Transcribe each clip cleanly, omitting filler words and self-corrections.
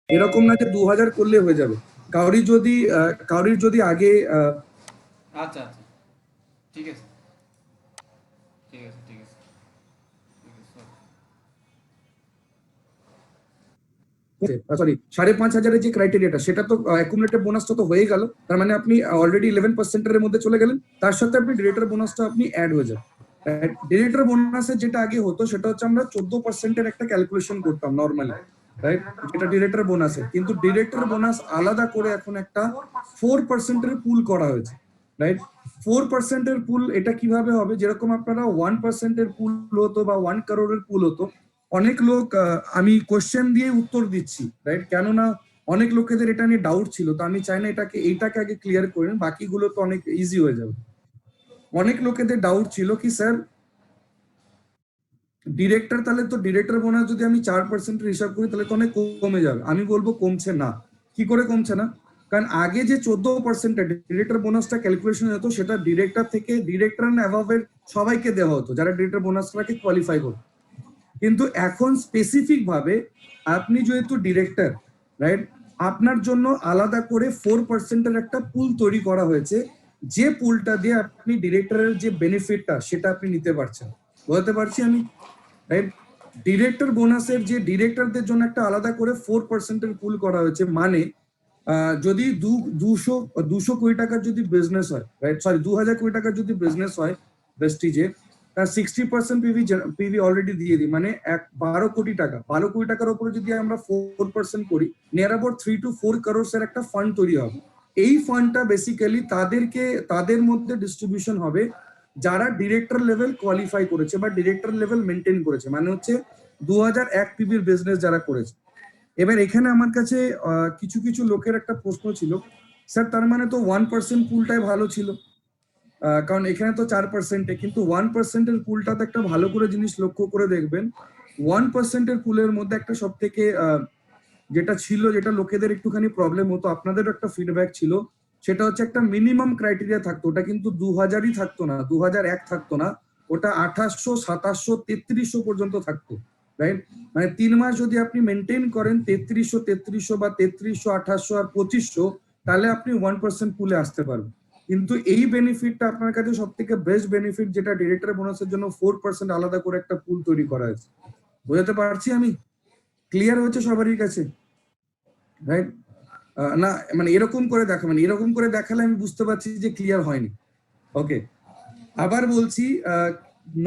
এরকম না যে 2000 করলে হয়ে যাবে। কাউরির যদি আগে আচ্ছা আচ্ছা, ঠিক আছে ঠিক আছে ঠিক আছে ঠিক আছে। সরি 5,500 যে ক্রাইটেরিয়াটা, সেটা তো অ্যাকুমুলেটেড বোনাসটা তো হয়ে গেল। তার মানে আপনি অলরেডি 11% মধ্যে চলে গেলেন। তার সাথে আপনি ডিরেক্টর বোনাসটা আপনি অ্যাড হয়ে যাবে। ডিরেক্টর বোনাসের যেটা আগে হতো সেটা হচ্ছে আমরা 14% একটা ক্যালকুলেশন করতাম নর্মালি, রাইট, যেটা ডিরেক্টর বোনাসের। কিন্তু ডিরেক্টর বোনাস আলাদা করে এখন একটা 4% পুল করা হয়েছে, রাইট। 4% পুল এটা কিভাবে হবে, যেরকম আপনারা 1% পুল হতো বা 1 crore পুল হতো, অনেক লোক আমি কোশ্চেন দিয়ে উত্তর দিচ্ছি, রাইট, কেননা অনেক লোকেদের এটা নিয়ে ডাউট ছিল। তো আমি চাই না এইটাকে আগে ক্লিয়ার করেন, বাকিগুলো তো অনেক ইজি হয়ে যাবে। অনেক লোকেদের ডাউট ছিল কি স্যার ডিরেক্টর, তাহলে তো ডিরেক্টর বোনাস যদি আমি 4% হিসাব করি তাহলে তো অনেক কমে যাবে। আমি বলবো কমছে না। কি করে কমছে না? কারণ আগে যে 14% ডিরেক্টর বোনাসটা ক্যালকুলেশন হতো, সেটা ডিরেক্টর থেকে ডিরেক্টর অ্যাভাবের সবাইকে দেওয়া হতো যারা ডিরেক্টর বোনাসটাকে কোয়ালিফাই করতো। কিন্তু এখন স্পেসিফিক ভাবে আপনি যেহেতু ডিরেক্টর, রাইট, আপনার জন্য আলাদা করে 4%-এর একটা পুল তৈরি করা হয়েছে, যে পুলটা দিয়ে আপনি ডিরেক্টরের যে বেনিফিটটা সেটা আপনি নিতে পারছেন। বলতে পারছি আমি, রাইট। ডিরেক্টর বোনাসের যে ডিরেক্টরদের জন্য একটা আলাদা করে 4%-এর পুল করা হয়েছে, মানে যদি 200 কোটি টাকার যদি বিজনেস হয়, রাইট, সরি 2000 কোটি টাকার যদি বিজনেস হয় প্রেস্টিজে, তার 60% পিভি অলরেডি দিয়ে দিই, মানে 12 কোটি টাকার উপরে যদি আমরা 4% করি, নিয়ার অ্যাবাউট 3 to 4 crores এর একটা ফান্ড তৈরি হবে। এই ফান্ডটা বেসিক্যালি তাদের মধ্যে ডিস্ট্রিবিউশন হবে যারা ডিরেক্টর লেভেল কোয়ালিফাই করেছে বা ডিরেক্টর লেভেল মেনটেন করেছে, মানে হচ্ছে 2001 পিবির বিজনেস যারা করেছে। এবার এখানে আমার কাছে কিছু কিছু লোকের একটা প্রশ্ন ছিল, স্যার তার মানে তো 1% পুলটাই ভালো ছিল, কারণ এখানে তো 4%, কিন্তু 1%-এর পুলটাতে একটা ভালো করে জিনিস লক্ষ্য করে দেখবেন। 1%-এর পুলের মধ্যে একটা সব থেকে যেটা ছিল, যেটা লোকেদের একটুখানি প্রবলেম হতো, আপনাদেরও একটা ফিডব্যাক ছিল, সেটা হচ্ছে একটা মিনিমাম ক্রাইটেরিয়া থাকতো। ওটা কিন্তু 2000-ই থাকতো না, 2001 থাকতো না, ওটা 2800, 2700, 3300 পর্যন্ত থাকতো, রাইট। মানে 3 মাস যদি আপনি মেনটেন করেন 3300 বা 3300, 2800 আর 2500, তাহলে আপনি 1% পুলে আসতে পারবেন। কিন্তু এই বেনিফিটটা আপনার কাছে সব থেকে বেস্ট বেনিফিট, যেটা ডিরেক্টর বোনাসের জন্য 4% আলাদা করে একটা পুল তৈরি করা হয়েছে। বোঝাতে পারছি আমি? ক্লিয়ার হচ্ছে সবারই কাছে, রাইট? না মানে এরকম করে এরকম করে দেখালে আমি বুঝতে পারছি যে ক্লিয়ার হয়নি। ওকে, আবার বলছি,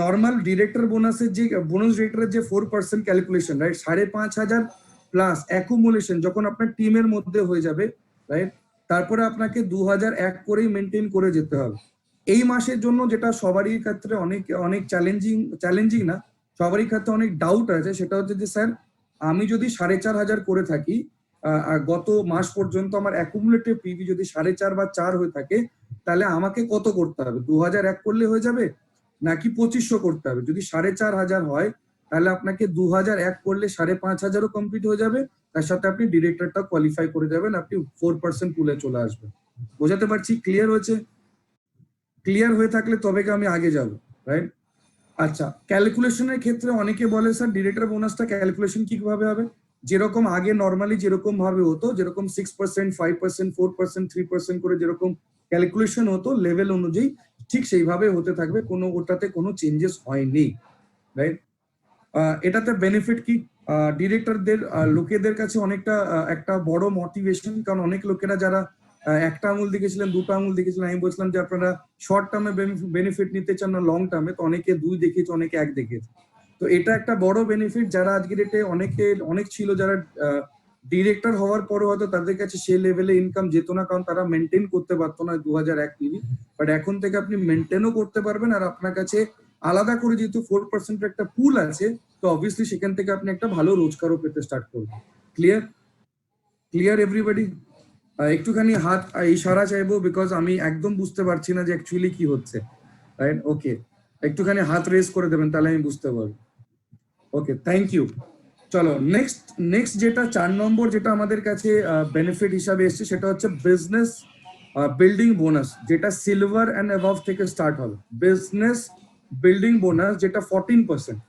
নর্মাল ডিরেক্টর বোনাসের যে বোনাস ডিরেক্টরের যে 4% ক্যালকুলেশন, রাইট, 5,500 প্লাস অ্যাকুমুলেশন যখন আপনার টিমের মধ্যে হয়ে যাবে, রাইট, তারপরে আপনাকে 2001 করেই মেনটেন করে যেতে হবে। এই মাসের জন্য যেটা সবারই ক্ষেত্রে অনেক অনেক চ্যালেঞ্জিং না, সবারই ক্ষেত্রে অনেক ডাউট আছে, সেটা হচ্ছে যে স্যার আমি যদি 4,500 করে থাকি, গত মাস পর্যন্ত আমার অ্যাকুমুলেটিভ পিভি যদি 4.5 বা 4 হয়ে থাকে, তাহলে আমাকে কত করতে হবে? 2001 করলে হয়ে যাবে নাকি 2500 করতে হবে? যদি 4,500 হয় তাহলে আপনাকে 2001 করলে 5,500ও কমপ্লিট হয়ে যাবে, তার সাথে আপনি ডিরেক্টরটা কোয়ালিফাই করে যাবেন, আপনি 4% পুলে চলে আসবেন। বোঝাতে পারছি? ক্লিয়ার হয়েছে? ক্লিয়ার হয়ে থাকলে তবে আমি আগে যাব, রাইট। আচ্ছা, ক্যালকুলেশনের ক্ষেত্রে অনেকে বলে স্যার ডিরেক্টর বোনাসটা ক্যালকুলেশন কিভাবে হবে? যেরকম আগে নর্মালি যেরকম ভাবে হতো, যেরকম 6%, 5%, 4%, 3% করে যেরকম ক্যালকুলেশন হতো লেভেল অনুযায়ী, ঠিক সেইভাবে হতে থাকবে, কোনো ওটাতে কোনো চেঞ্জেস হয়নি, রাইট। এটাতে বেনিফিট কি? ডিরেক্টরদের লোকেদের কাছে অনেকটা একটা বড় মোটিভেশন, কারণ অনেক লোকেরা যারা একটা আঙুল দেখেছিলেন, দুটো আঙুল দেখেছিলেন, আমি বলছিলাম যে আপনারা শর্ট টার্মে বেনিফিট নিতে চান না লং টার্মে, তো অনেকে 2 দেখেছে, অনেকে 1 দেখেছে। তো এটা একটা বড় বেনিফিট, যারা আজকের ডেটে অনেক ছিল যারা ডিরেক্টর হওয়ার পরে হয়তো তাদের কাছে সে লেভেলে ইনকাম যেত না, কারণ তারা মেনটেন করতে পারতো না 2001 পিবি। বাট এখন থেকে আপনি মেনটেনও করতে পারবেন, আর আপনার কাছে আলাদা করে যেহেতু 4% একটা পুল আছে, তো অবভিয়াসলি সেখান থেকে আপনি একটা ভালো রোজগারও পেতে স্টার্ট করবেন। ক্লিয়ার? Clear everybody? একটুখানি হাত ইশারা চাইবো, বিকজ আমি একদম বুঝতে পারছি না যে অ্যাকচুয়ালি কি হচ্ছে, রাইট। ওকে, একটুখানি হাত রেজ করে দেবেন, তাহলে আমি বুঝতে পারবো। ওকে, থ্যাংক ইউ। চলো নেক্সট নেক্সট যেটা 4 নম্বর যেটা আমাদের কাছে বেনিফিট হিসাবে এসছে, সেটা হচ্ছে বিজনেস বিল্ডিং বোনাস, যেটা সিলভার অ্যান্ড অ্যাবভ থেকে স্টার্ট হবে। বিজনেস বিল্ডিং বোনাস যেটা 14%।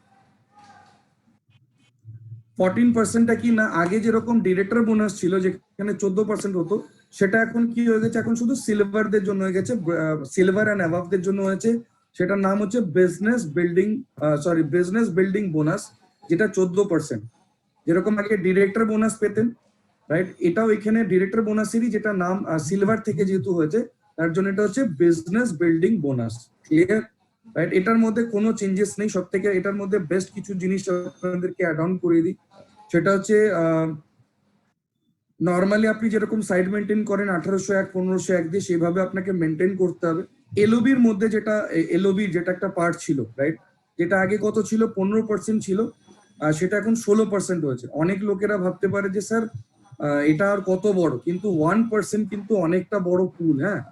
14%টা কি না, আগে যেরকম ডিরেক্টর বোনাস ছিল যেখানে 14% হতো, সেটা এখন কি হয়ে গেছে, এখন শুধু সিলভারদের জন্য হয়ে গেছে, সিলভার অ্যান্ড অ্যাবাভদের জন্য হয়েছে। সেটার নাম হচ্ছে বিজনেস বিল্ডিং বোনাস, যেটা 14%। যেরকম আগে ডিরেক্টর বোনাস পেতেন, রাইট, এটাও এখানে ডিরেক্টর বোনাসেরই, যেটা নাম সিলভার থেকে যেহেতু হয়েছে, তার জন্য এটা হচ্ছে business building bonus. Clear? Right, এটার মধ্যে কোনো চেঞ্জেস নেই। সব থেকে এটার মধ্যে বেস্ট কিছু জিনিস আপনাদেরকে অ্যাড অন করে দিই, সেটা হচ্ছে নর্মালি আপনি যেরকম সাইড মেনটেন করেন 1801 1501 দিয়ে, সেইভাবে আপনাকে মেনটেন করতে হবে। এলওবির মধ্যে যেটা, এলওবির যেটা একটা পার্ট ছিল, রাইট, যেটা আগে কত ছিল, 15% ছিল, সেটা এখন 16% হয়েছে। অনেক লোকেরা ভাবতে পারে যে স্যার এটা আর কত বড়, কিন্তু 1% কিন্তু অনেকটা বড় পুল। হ্যাঁ,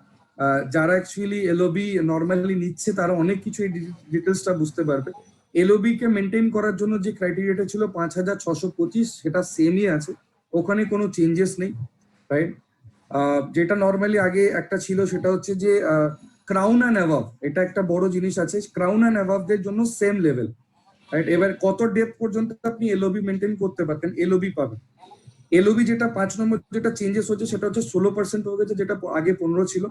যারা অ্যাকচুয়ালি এলওবি নর্মালি নিচ্ছে তারা অনেক কিছু এই ডিটেলসটা বুঝতে পারবে। এলওবি কে মেনটেন করার জন্য যে ক্রাইটেরিয়াটা ছিল 5625, সেটা সেমই আছে, ওখানে কোনো চেঞ্জেস নেই, রাইট। যেটা নর্মালি আগে একটা ছিল সেটা হচ্ছে যে ক্রাউন অ্যান্ড অ্যাভাব, এটা একটা বড় জিনিস আছে, ক্রাউন অ্যান্ড অ্যাভাবদের জন্য সেম লেভেল, রাইট। এবার কত ডেপথ পর্যন্ত আপনি এলওবি মেনটেন করতে পারতেন, এলওবি পাবেন। এলওবি যেটা 5 নম্বর যেটা চেঞ্জেস হচ্ছে সেটা হচ্ছে 16% হয়ে গেছে, যেটা আগে 15 ছিল।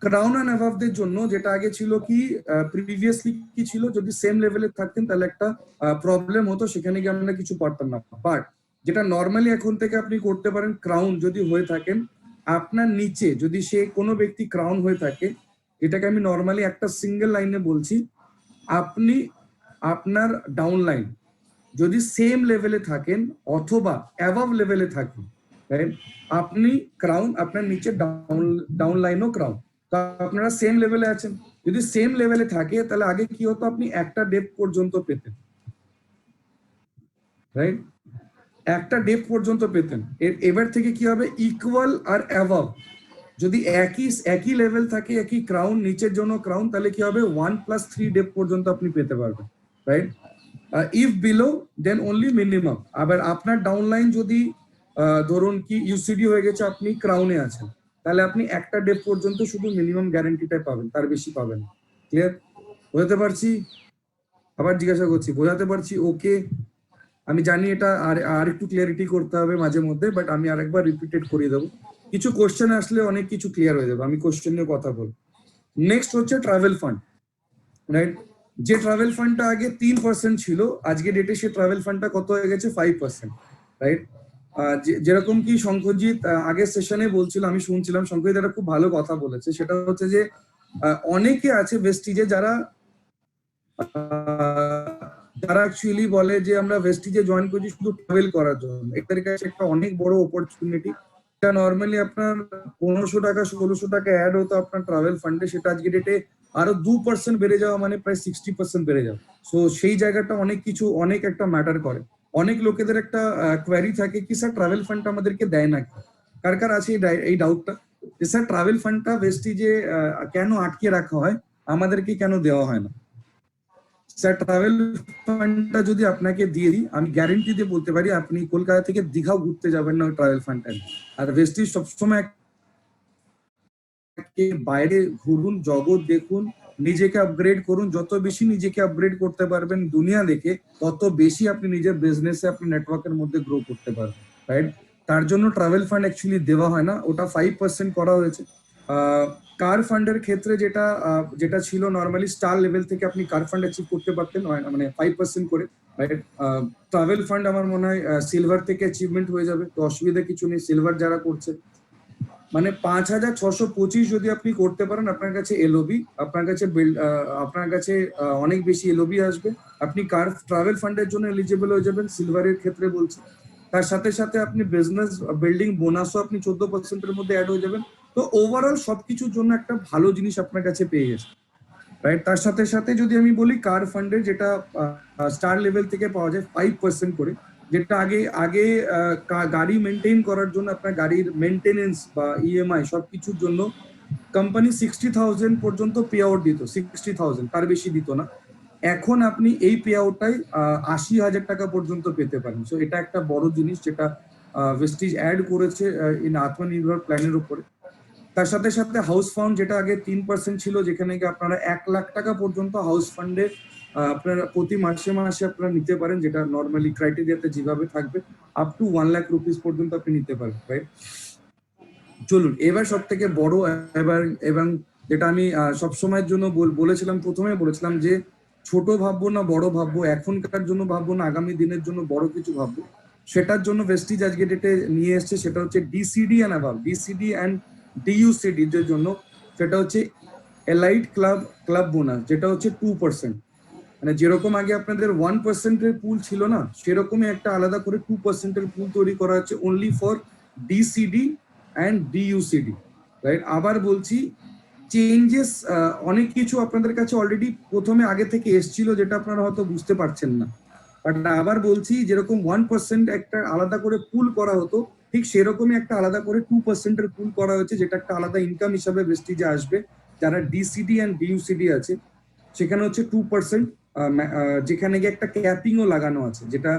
ক্রাউন অ্যান্ড অ্যাভাবদের জন্য যেটা আগে ছিল কি, প্রিভিয়াসলি কি ছিল, যদি সেম লেভেলে থাকতেন তাহলে একটা প্রবলেম হতো, সেখানে গিয়ে আমরা কিছু পারতাম না। বাট যেটা নর্মালি এখন থেকে আপনি করতে পারেন, ক্রাউন যদি হয়ে থাকেন, আপনার নিচে যদি সে কোনো ব্যক্তি ক্রাউন হয়ে থাকে, এটাকে আমি নর্মালি একটা সিঙ্গেল লাইনে বলছি, আপনি আপনার ডাউন লাইন যদি সেম লেভেলে থাকেন অথবা অ্যাভাব লেভেলে থাকেন, রাইট, আপনি ক্রাউন, আপনার নিচে ডাউন ডাউন লাইনও ক্রাউন, তো আপনারা সেম লেভেলে আছেন। যদি সেম লেভেলে থাকে তাহলে আগে কি হতো, আপনি একটা ডেপ পর্যন্ত পেতেন, রাইট, একটা ডেপ পর্যন্ত পেতেন। এবার থেকে কি হবে, ইকুয়াল আর অ্যাভাব, যদি একই একই লেভেল থাকে, একই ক্রাউন, নিচের জন্য ক্রাউন, তাহলে কি হবে, 1+3 ডেপ পর্যন্ত আপনি পেতে পারবেন, right. If below then only minimum. আবার আপনার ডাউনলাইন যদি ধরুন কি ইউসিডি হয়ে গেছে, আপনি ক্রাউনে আছেন, তাহলে আপনি একটা ডেপ পর্যন্ত শুধু মিনিমাম গ্যারান্টিটাই পাবেন, তার বেশি পাবেন। ক্লিয়ার? বোঝাতে পারছি? আবার জিজ্ঞাসা করছি, বোঝাতে পারছি? ওকে। আমি জানি এটা আর একটু ক্লিয়ারিটি করতে হবে মাঝে মধ্যে, বাট আমি আরেকবার রিপিটেড করিয়ে দেবো। কিছু কোশ্চেন আসলে অনেক কিছু ক্লিয়ার হয়ে যাবে, আমি কোশ্চেন নিয়ে কথা বলবো। নেক্সট হচ্ছে ট্রাভেল ফান্ড, রাইট। যে ট্রাভেল ফান্ডটা আগে 3% ছিল, আজকে ডেটে সে ট্রাভেল ফান্ডটা কত হয়ে গেছে, 5%, রাইট। যেরকম কি শঙ্করজিৎ আগের সেশনে বলছিল, আমি শুনছিলাম, শঙ্করজিৎ একটা খুব ভালো কথা বলেছে, সেটা হচ্ছে যে অনেকে আছে ভেস্টিজে যারা যারা অ্যাকচুয়ালি বলে যে আমরা ভেস্টিজে জয়েন করছি শুধু ট্রাভেল করার জন্য। এটার কাছে একটা অনেক বড় অপরচুনিটি। এটা নর্মালি আপনার 1500 টাকা 1600 টাকা অ্যাড হতো আপনার ট্রাভেল ফান্ডে, সেটা আজকে ডেটে আরো 2% বেড়ে যাওয়া মানে প্রায় 60% বেড়ে যাওয়া। সো সেই জায়গাটা অনেক কিছু, অনেক একটা ম্যাটার করে। অনেক লোকেদের একটা কোয়ারি থাকে কি স্যার ট্রাভেল ফান্ডটা আমাদেরকে দেয় না, কার কার আছে এই ডাউটটা, যে স্যার ট্রাভেল ফান্ডটা ভেস্টিজে কেন আটকে রাখা হয়, আমাদেরকে কেন দেওয়া হয় না? স্যার ট্রাভেল ফান্ডটা যদি আপনাকে দিয়ে দিই, আমি গ্যারেন্টি দিয়ে বলতে পারি আপনি কলকাতা থেকে দীঘাও ঘুরতে যাবেন না ওই ট্রাভেল ফান্ডটা। আর ভেস্টিজ সবসময় বাইরে ঘুরুন, জগৎ দেখুন, নিজেকে আপগ্রেড করুন। যত বেশি নিজেকে আপগ্রেড করতে পারবেন দুনিয়া দেখে, তত বেশি আপনি নিজের বিজনেসে আপনি নেটওয়ার্কের মধ্যে গ্রো করতে পারবেন, রাইট। তার জন্য ট্রাভেল ফান্ড অ্যাকচুয়ালি দেওয়া হয় না, ওটা 5% করা হয়েছে। কার ফান্ডের ক্ষেত্রে যেটা যেটা ছিল নর্মালি স্টার লেভেল থেকে আপনি কার ফান্ড অ্যাচিভ করতে পারতেন, মানে 5% করে, রাইট। ট্রাভেল ফান্ড আমার মনে হয় সিলভার থেকে অ্যাচিভমেন্ট হয়ে যাবে, তো অসুবিধা কিছু নেই সিলভার যারা করছে। মানে 5625 যদি আপনি করতে পারেন, আপনার কাছে এলওবি, আপনার কাছে আপনার কাছে অনেক বেশি এলওবি আসবে, আপনি কার ট্রাভেল ফান্ডের জন্য এলিজিবল হয়ে যাবেন সিলভারের ক্ষেত্রে বলছি। তার সাথে সাথে আপনি বিজনেস বিল্ডিং বোনাসও আপনি 14%-এর মধ্যে অ্যাড হয়ে যাবেন। তো ওভারঅল সবকিছুর জন্য একটা ভালো জিনিস আপনার কাছে পেয়ে গেছে, রাইট। তার সাথে সাথে যদি আমি বলি কার ফান্ডের যেটা স্টার লেভেল থেকে পাওয়া যায় 5% করে, যেটা আগে আগে গাড়ি মেনটেন করার জন্য আপনার গাড়ির মেনটেনেন্স বা ইএমআই সবকিছুর জন্য কোম্পানি 60,000 পর্যন্ত পে আউট দিত, 60,000, তার বেশি দিত না। এখন আপনি এই পে আউটটাই 80,000 টাকা পর্যন্ত পেতে পারেন। সো এটা একটা বড় জিনিস যেটা ভেস্টিজ অ্যাড করেছে ইন আত্মনির্ভর প্ল্যানের উপরে। তার সাথে সাথে হাউস ফান্ড যেটা আগে 3% ছিল, যেখানে কি আপনারা 1 লাখ টাকা পর্যন্ত হাউস ফান্ডে আপনারা প্রতি মাসে মাসে আপনারা নিতে পারেন, যেটা নর্মালি ক্রাইটেরিয়াতে যেভাবে থাকবে আপ টু 1 লাখ রুপিস পর্যন্ত আপনি নিতে পারেন, রাইট? চলুন এবার সব থেকে বড় এবার এবং যেটা আমি সবসময়ের জন্য বলেছিলাম, প্রথমে বলেছিলাম যে ছোট ভাববো না বড় ভাববো, এখনকার জন্য ভাববো না আগামী দিনের জন্য বড় কিছু ভাববো, সেটার জন্য ভেস্টিজ আজকে ডেটে নিয়ে এসছে, সেটা হচ্ছে DCD and above, DCD and DUCD এর জন্য সেটা হচ্ছে এলাইট ক্লাব বোনাস, যেটা হচ্ছে 2%। মানে যেরকম আগে আপনাদের 1%-এর পুল ছিল না, সেরকমই একটা আলাদা করে 2%-এর পুল তৈরি করা হচ্ছে only for DCD and DUCD, right? আবার বলছি, চেঞ্জেস অনেক কিছু আপনাদের কাছে অলরেডি প্রথমে আগে থেকে এসছিল, যেটা আপনারা হয়তো বুঝতে পারছেন না। বাট আবার বলছি, যেরকম 1% একটা আলাদা করে পুল করা হতো, ঠিক সেরকমই একটা আলাদা করে 2%-এর পুল করা হয়েছে, যেটা একটা আলাদা ইনকাম হিসাবে ভেস্টিজে আসবে। যারা ডিসিডি অ্যান্ড ডিইউসিডি আছে সেখানে হচ্ছে 2%, যেখানে গিয়ে একটা ক্যাপিংও লাগানো আছে, যেটা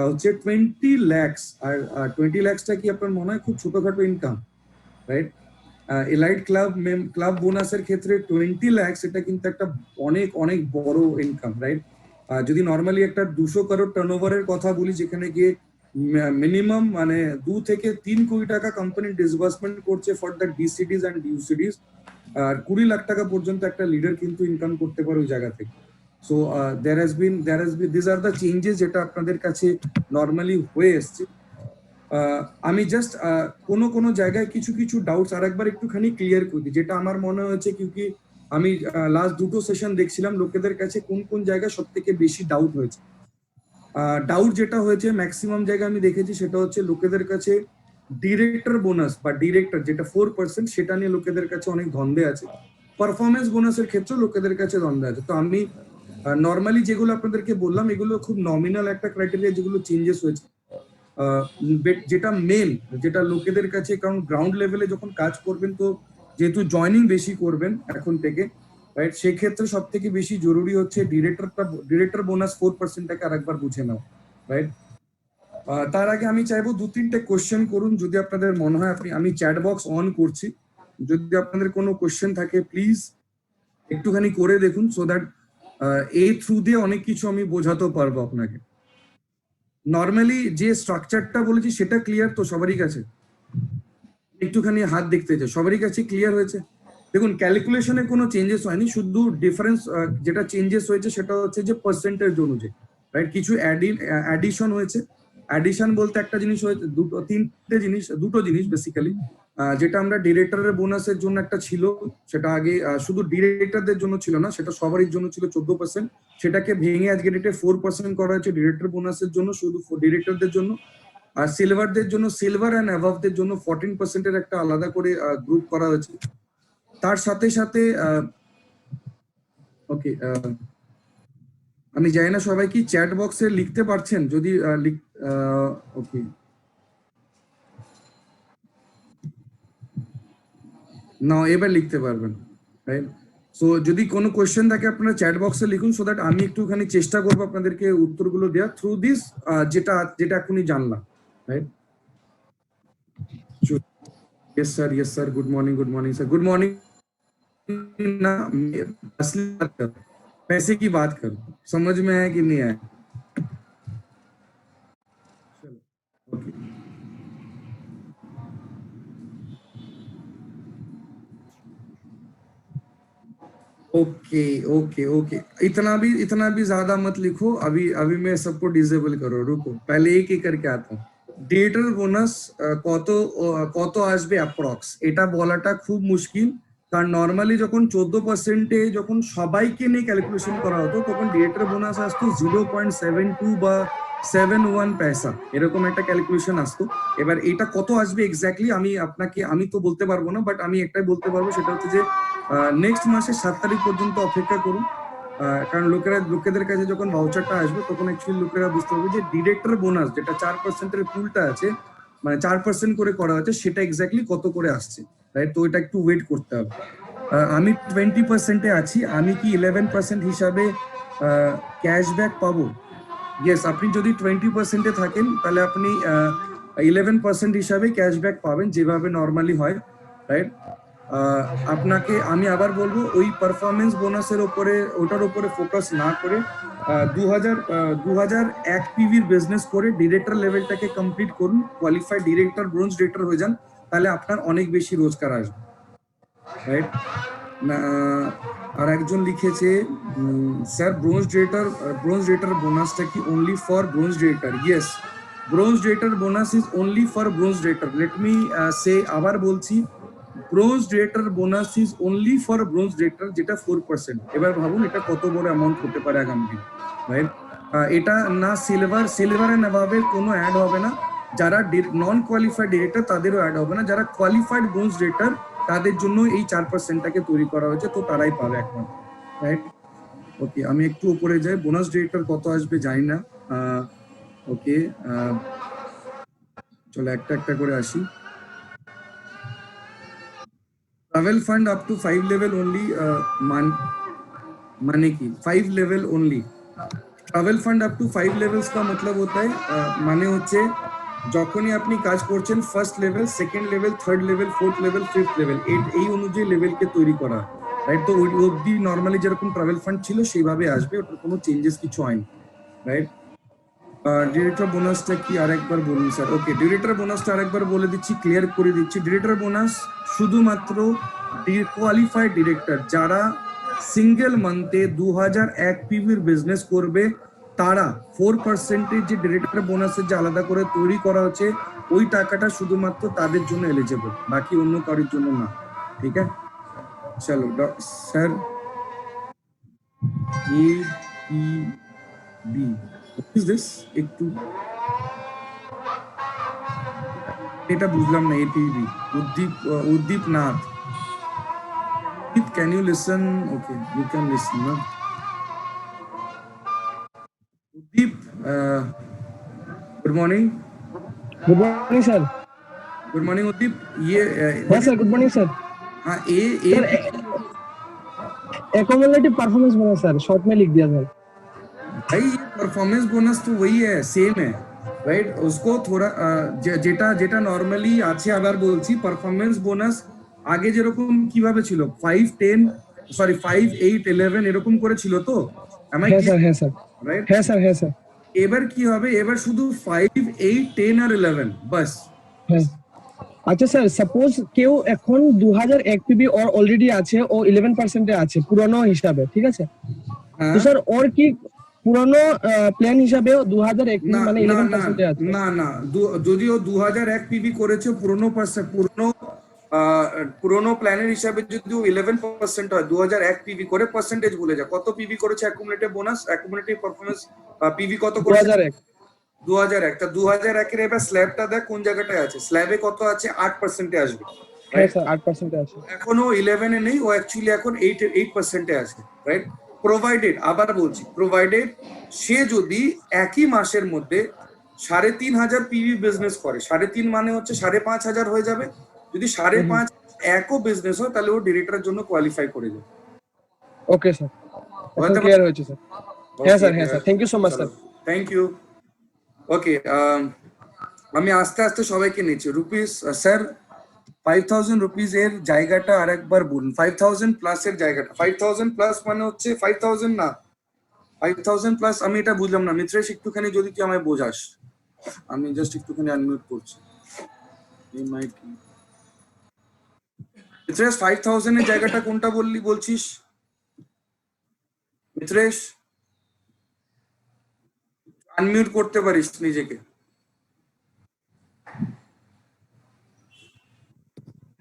হচ্ছে 20 lakhs। আর 20 lakhsটা কি আপনার মনে হয় খুব ছোটখাটো ইনকাম, রাইট? এলাইট ক্লাব বোনাসের ক্ষেত্রে 20 lakhs এটা কিন্তু একটা অনেক অনেক বড় ইনকাম, রাইট? যদি নর্মালি একটা 200 crore টার্নওভারের কথা বলি, যেখানে গিয়ে মিনিমাম মানে 2 থেকে 3 কোটি টাকা কোম্পানি ডিসবার্সমেন্ট করছে ফর দ্য ডিসিডিস অ্যান্ড ডিইউসিডিস, আর 20 লাখ টাকা পর্যন্ত একটা লিডার কিন্তু ইনকাম করতে পারে ওই জায়গা থেকে। So there has been these are the changes যেটা আপনাদের কাছে নর্মালি হয়ে এসছে। আমি জাস্ট কোনো কোনো জায়গায় কিছু কিছু ডাউটস আর একবার একটুখানি ক্লিয়ার করে দিই, যেটা আমার মনে হয়েছে, কিউকি আমি লাস্ট দুটো সেশন দেখছিলাম লোকেদের কাছে কোন কোন জায়গায় সব থেকে বেশি ডাউট হয়েছে। ডাউট যেটা হয়েছে ম্যাক্সিমাম জায়গায় আমি দেখেছি, সেটা হচ্ছে লোকেদের কাছে ডিরেক্টর বোনাস বা ডিরেক্টর যেটা 4%, সেটা নিয়ে লোকেদের কাছে অনেক ধন্দে আছে। পারফরমেন্স বোনাসের ক্ষেত্রে লোকেদের কাছে দ্বন্দ্ব আছে। তো আমি নর্মালি যেগুলো আপনাদেরকে বললাম, এগুলো খুব নমিনাল একটা ক্রাইটেরিয়া, যেগুলো চেঞ্জেস হয়েছে। যেটা মেন, যেটা লোকেদের কাছে, কারণ গ্রাউন্ড লেভেলে যখন কাজ করবেন, তো যেহেতু জয়নিং বেশি করবেন এখন থেকে, রাইট, সেক্ষেত্রে সব থেকে বেশি জরুরি হচ্ছে ডিরেক্টর বোনাস 4%টাকে আরেকবার বুঝে নাও, রাইট? তার আগে আমি চাইবো 2-3টে কোশ্চেন করুন যদি আপনাদের মনে হয়। আমি চ্যাট বক্স অন করছি, যদি আপনাদের কোনো কোশ্চেন থাকে প্লিজ একটুখানি করে দেখুন, সো দ্যাট এই থ্রু দিয়ে অনেক কিছু আমি বোঝাতেও পারবো আপনাকে। নর্মালি যে স্ট্রাকচারটা বলেছি সেটা ক্লিয়ার তো সবারই কাছে? একটুখানি হাত দেখতে চাই, সবারই কাছে ক্লিয়ার হয়েছে? দেখুন, ক্যালকুলেশনে কোনো চেঞ্জেস হয়নি, শুধু ডিফারেন্স যেটা চেঞ্জেস হয়েছে সেটা হচ্ছে যে পার্সেন্টেজ অনুযায়ী, রাইট? কিছু অ্যাডিশন হয়েছে। অ্যাডিশন বলতে একটা জিনিস হয়েছে, দুটো জিনিস বেসিক্যালি, যেটা আমরা ডিরেক্টরের বোনাসের জন্য একটা ছিল, সেটা আগে শুধু ডিরেক্টরদের জন্য ছিল না, সেটা সবারই জন্য ছিল 14%। সেটাকে ভেঙে আজকে ডেটে 4% করা হয়েছে ডিরেক্টর বোনাসের জন্য, শুধু ডিরেক্টরদের জন্য। আর সিলভারদের জন্য, সিলভার অ্যান্ড অ্যাভাবদের জন্য 14%-এর একটা আলাদা করে গ্রুপ করা হয়েছে। তার সাথে সাথে ওকে, আমি জানি না সবাই কি চ্যাট বক্সে লিখতে পারছেন, যদি ওকে, না এবার লিখতে পারবেন, রাইট? সো যদি কোনো কোয়েশ্চেন থাকে আপনারা চ্যাট বক্সে লিখুন, সো দ্যাট আমি একটুখানি চেষ্টা করবো আপনাদেরকে উত্তরগুলো দেওয়া থ্রু দিস, যেটা যেটা এখনই জানলাম, right? Yes sir, good morning sir, good morning. ना असली बात कर, पैसे की बात कर, समझ में आया कि नहीं आया? चलो ओके, ओके ओके ओके, इतना भी ज्यादा मत लिखो। अभी अभी मैं सबको डिसेबल करो, रुको, पहले एक एक करके आता हूँ। ডিরেক্টর বোনাস কত আসবে অ্যাপ্রক্স, এটা বলাটা খুব মুশকিল। কারণ নর্মালি যখন 14%-এ যখন সবাইকে নিয়ে ক্যালকুলেশন করা হতো, তখন ডিরেক্টর বোনাস আসতো 0.72 বা 71 পয়সা, এরকম একটা ক্যালকুলেশন আসতো। এবার এটা কত আসবে এক্স্যাক্টলি আমি তো বলতে পারবো না, বাট আমি একটাই বলতে পারবো, সেটা হচ্ছে যে নেক্সট মাসের 7 তারিখ পর্যন্ত অপেক্ষা করুন। কারণ লোকেদের কাছে যখন ভাউচারটা আসবে, তখন অ্যাকচুয়ালি লোকেরা বুঝতে পারবে যে ডিরেক্টর বোনাস যেটা 4%-এর পুলটা আছে, মানে 4% করে করা হচ্ছে, সেটা এক্স্যাক্টলি কত করে আসছে, রাইট? তো এটা একটু ওয়েট করতে হবে। আমি 20%-এ আছি, আমি কি 11% হিসাবে ক্যাশব্যাক পাবো? ইয়েস, আপনি যদি 20%-এ থাকেন, তাহলে আপনি 11% হিসাবে ক্যাশব্যাক পাবেন, যেভাবে নর্মালি হয়, রাইট? আপনাকে আমি আবার বলবো ওই পারফরমেন্স বোনাসের ওপরে ওটার উপরে ফোকাস না করে 2001 পিভির বিজনেস করে ডিরেক্টর লেভেলটাকে কমপ্লিট করুন, কোয়ালিফাইড ডিরেক্টর ব্রোঞ্জ ডিরেক্টর হয়ে যান, তাহলে আপনার অনেক বেশি রোজগার আসবে, রাইট? আর একজন লিখেছে স্যার ব্রোঞ্জ ডিরেক্টর বোনাসটা কি only for bronze director? Yes, bronze director bonus is only for bronze director. Let me say আবার বলছি, bronze director bonus is only for bronze director, যেটা 4%। এবার ভাবুন এটা কত বড় অ্যামাউন্ট হতে পারে আগামী দিন, রাইট? এটা না সিলভার এন্ড অ্যাবাভের কোনো অ্যাড হবে না, যারা নন কোয়ালিফাইড ডিরেক্টর তাদেরও অ্যাড হবে না, যারা কোয়ালিফাইড ব্রোঞ্জ ডিরেক্টর তাদের জন্য এই 4%টাকে তৈরি করা হয়েছে, তো তারাই পাবে একমাত্র, রাইট? ওকে, আমি একটু উপরে যাই। বোনাস ডিরেক্টর কত আসবে জানি না। ওকে, চলো একটা একটা করে আসি। Travel fund up to 5 level only, माने की 5 level only. Travel fund up to 5 levels का मतलब होता है মানে হচ্ছে যখনই আপনি কাজ করছেন first level, second level, third level, fourth level, fifth level, এই অনুযায়ী লেভেলকে তৈরি করা, রাইট? তো ওই অবধি নর্মালি যেরকম ট্রাভেল ফান্ড ছিল সেইভাবে আসবে, ওটার কোনো চেঞ্জেস কিছু হয়নি, রাইট? ডিরেক্টর বোনাসটা কি আরেকবার বলুন স্যার। ওকে, ডিরেক্টর বোনাসটা আরেকবার বলে দিচ্ছি, ক্লিয়ার করে দিচ্ছি। ডিরেক্টর বোনাস শুধুমাত্র কোয়ালিফাইড ডিরেক্টর যারা সিঙ্গেল মান্থে 2001 পিভির বিজনেস করবে, তারা 4% যে ডিরেক্টর বোনাসের যে আলাদা করে তৈরি করা হচ্ছে, ওই টাকাটা শুধুমাত্র তাদের জন্য এলিজিবল, বাকি অন্য কারোর জন্য না, ঠিক আছে? চলো sir, A P B is this একটু এটা বুঝলাম না। APB Uddip Nath. Uddip, can you listen? Okay, you can listen না। Uddip, good morning. Good morning sir. Good morning Uddip. ये हाँ सर, गुड मॉर्निंग सर। हाँ, sir accumulative performance bonus sir, short में लिख दिया सर। भाई ये परफॉर्मेंस बोनस तो वही है, सेम है, রাইট? उसको थोड़ा যেটা যেটা নরমালি আছে, আবার বলছি পারফরমেন্স বোনাস আগে যেরকম কিভাবে ছিল 5 10 সরি 5 8 11 এরকম করে ছিল, তো হ্যাঁ স্যার, হ্যাঁ স্যার, রাইট? হ্যাঁ স্যার, হ্যাঁ স্যার। এবার কি হবে, এবার শুধু 5 8 10 আর 11 বাস। হ্যাঁ আচ্ছা স্যার, সাপোজ কেউ এখন 2001 পিবি ওর অলরেডি আছে, ও 11% এ আছে পুরনো হিসাবে, ঠিক আছে? তো স্যার ওর কি পুরনো প্ল্যান হিসাবে 2001 পিবি মানে 11% এ আছে? না না, যদিও 2001 পিবি করেছে পুরনো প্ল্যানের হিসাবে, যদিও 11% হয়, 2001 পিবি করে পার্সেন্টেজ ভুলে যা, কত পিবি করেছে অ্যাকুমুলেটিভ বোনাস, অ্যাকুমুলেটিভ পারফরম্যান্স পিবি কত করেছে? 2001। 2001। তা 2001 এর এবার স্ল্যাবটা দেখ কোন জায়গাটায় আছে, স্ল্যাবে কত আছে? 8% এ আসবে, হ্যাঁ স্যার, 8% এ আছে। এখনো 11 এ নেই, ও অ্যাকচুয়ালি এখন 8% এ আছে, রাইট? প্রোভাইডেড, আবার বলছি প্রোভাইডেড, সে যদি একই মাসের মধ্যে 3,500 পিভি বিজনেস করে, 3.5 মানে হচ্ছে 5,500 হয়ে যাবে। যদি 5.5 একও বিজনেস হয়, তাহলে ও ডিরেক্টরের জন্য কোয়ালিফাই করে যাবে। ওকে স্যার, এখন ক্লিয়ার হয়েছে স্যার। হ্যাঁ স্যার, হ্যাঁ sir, thank you so much sir. Thank you. Okay, আমি আস্তে আস্তে সবাইকে নিচ্ছি। রুপিস স্যার 5,000 রুপিস এর জায়গাটা আরেকবার বলুন। 5,000 প্লাস এর জায়গাটা, 5,000 প্লাস মানে হচ্ছে 5,000 না, 5,000 প্লাস আমি এটা বুঝলাম না। মিত্রেশ একটুখানি যদি তুই আমায় বোঝাস, আমি জাস্ট একটুখানি আনমিউট করছি। মিত্রেশ 5,000 এর জায়গাটা কোনটা বলছিস? মিত্রেশ আনমিউট করতে পারিস নিজেকে।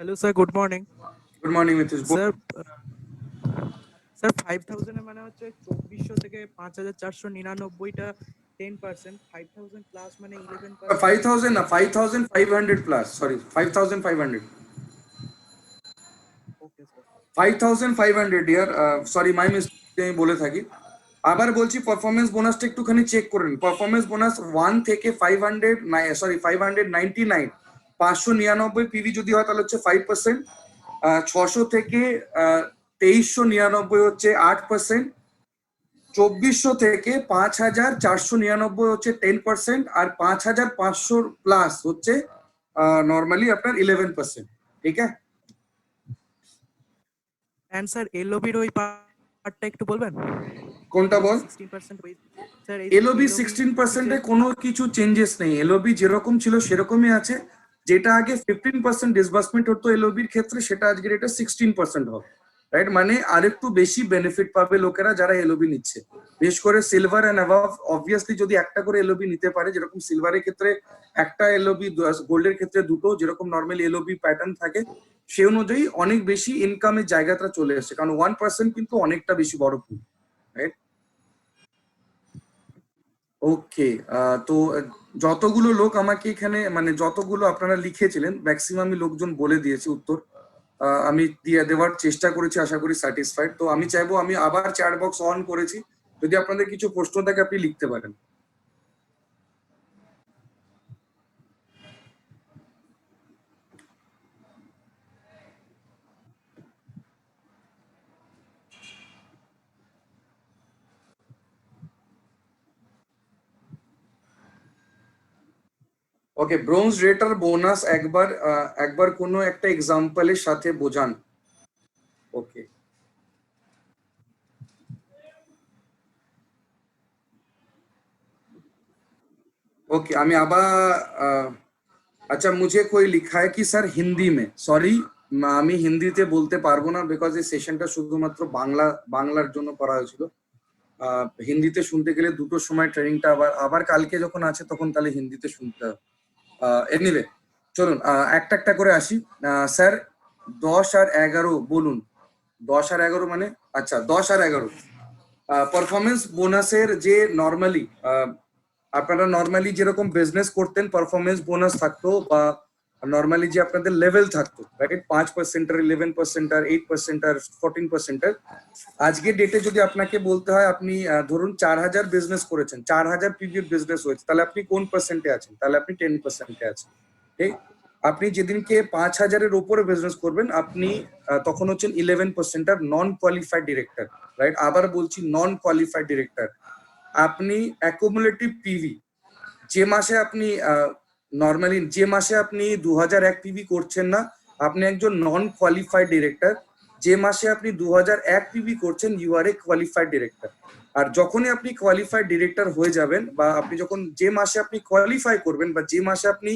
Hello sir, good morning. Good morning Mitresh. Sir sir 5000 এর মানে হচ্ছে 2400 থেকে 5499 টা 10%, 5000 প্লাস মানে 11%। 5,000 না, 5,500 plus, sorry 5,500। Okay sir. 5,500 year, sorry my mistake, আমি বলে থাকি। আবার বলছি পারফরমেন্স বোনাসটা একটুখানি চেক করে নিন। পারফরমেন্স বোনাস 1 থেকে 599 599 পিভি যদি হয় তাহলে হচ্ছে 5%, 600 থেকে 2399 হচ্ছে 8%, 2400 থেকে 5,499 হচ্ছে 10%, আর 5,500 প্লাস হচ্ছে নর্মালি আপনার 11%, ঠিক আছে? And sir, LOB ওই পার্টটা একটু বলবেন? কোনটা বল? 16% ওই স্যার এই এলওবি 16% কোনো কিছু চেঞ্জেস নেই, এলওবি যেরকম ছিল সেরকমই আছে। যেটা আগে 15% ডিসবার্সমেন্ট হতো এলওবির ক্ষেত্রে, সেটা আজকের এটা 16% হবে, রাইট? মানে আরেকটু বেশি বেনিফিট পাবে লোকেরা যারা এলওবি নিচ্ছে, বিশেষ করে সিলভার এন্ড অ্যাবাভ। অবভিয়াসলি যদি একটা করে এলওবি নিতে পারে, যেরকম সিলভারের ক্ষেত্রে একটা এলওবি, গোল্ডের ক্ষেত্রে দুটো, যেরকম নর্মালি এলওবি প্যাটার্ন থাকে, সেই অনুযায়ী অনেক বেশি ইনকামের জায়গাটা চলে এসেছে, কারণ 1% কিন্তু অনেকটা বেশি বড় পুল, রাইট? ওকে, তো যতগুলো লোক আমাকে এখানে, মানে যতগুলো আপনারা লিখেছিলেন, ম্যাক্সিমামই লোকজন বলে দিয়েছে উত্তর। আমি দিয়ে দেওয়ার চেষ্টা করেছি, আশা করি স্যাটিসফাইড। তো আমি চাইবো, আমি আবার চ্যাট বক্স অন করেছি, যদি আপনাদের কিছু প্রশ্ন থাকে আপনি লিখতে পারেন। ওকে, ব্রোঞ্জ রেটার বোনাস একবার কোনো একটা এক্সাম্পলের সাথে বোঝান। ওকে, ओके, আমি আবার अच्छा, मुझे कोई लिखा है कि सर हिंदी में, সরি আমি হিন্দিতে বলতে পারবো না, বিকজ এই সেশনটা শুধুমাত্র বাংলার জন্য করা হয়েছিল। হিন্দিতে শুনতে গেলে দুটোর সময় ট্রেনিংটা আবার আবার কালকে যখন আছে তখন তাহলে হিন্দিতে শুনতে হবে। এনিওয়ে, চলুন একটা একটা করে আসি। স্যার 10 আর 11 বলুন। 10 আর 11 মানে, আচ্ছা 10 আর 11 পারফরমেন্স বোনাসের যে নর্মালি আপনারা নর্মালি যেরকম বিজনেস করতেন, পারফরমেন্স বোনাস থাকতো, বা নর্মালি যে আপনাদের লেভেল থাকতো, রাইট? 5% আর 11% আর 8% আর 14%। আজকে ডেটে যদি আপনাকে বলতে হয়, আপনি ধরুন 4000 বিজনেস করেছেন, 4000 পিভির বিজনেস হয়েছে, তাহলে আপনি কোন পার্সেন্টে আছেন? তাহলে আপনি 10%-এ আছেন, ঠিক? আপনি যেদিনকে 5000-এর উপরে বিজনেস করবেন, আপনি তখন হচ্ছেন 11% আর নন কোয়ালিফাইড ডিরেক্টর, রাইট? আবার বলছি, নন কোয়ালিফাইড ডিরেক্টর। আপনি অ্যাকুমুলেটিভ পিভি, যে মাসে আপনি নর্মালি যে মাসে আপনি 2001 পিভি করছেন না, আপনি একজন নন কোয়ালিফাইড ডিরেক্টর। যে মাসে আপনি 2001 পিভি করছেন, you are a qualified director. আর যখনই আপনি কোয়ালিফাইড ডিরেক্টর হয়ে যাবেন, বা আপনি যখন যে মাসে আপনি কোয়ালিফাই করবেন, বা যে মাসে আপনি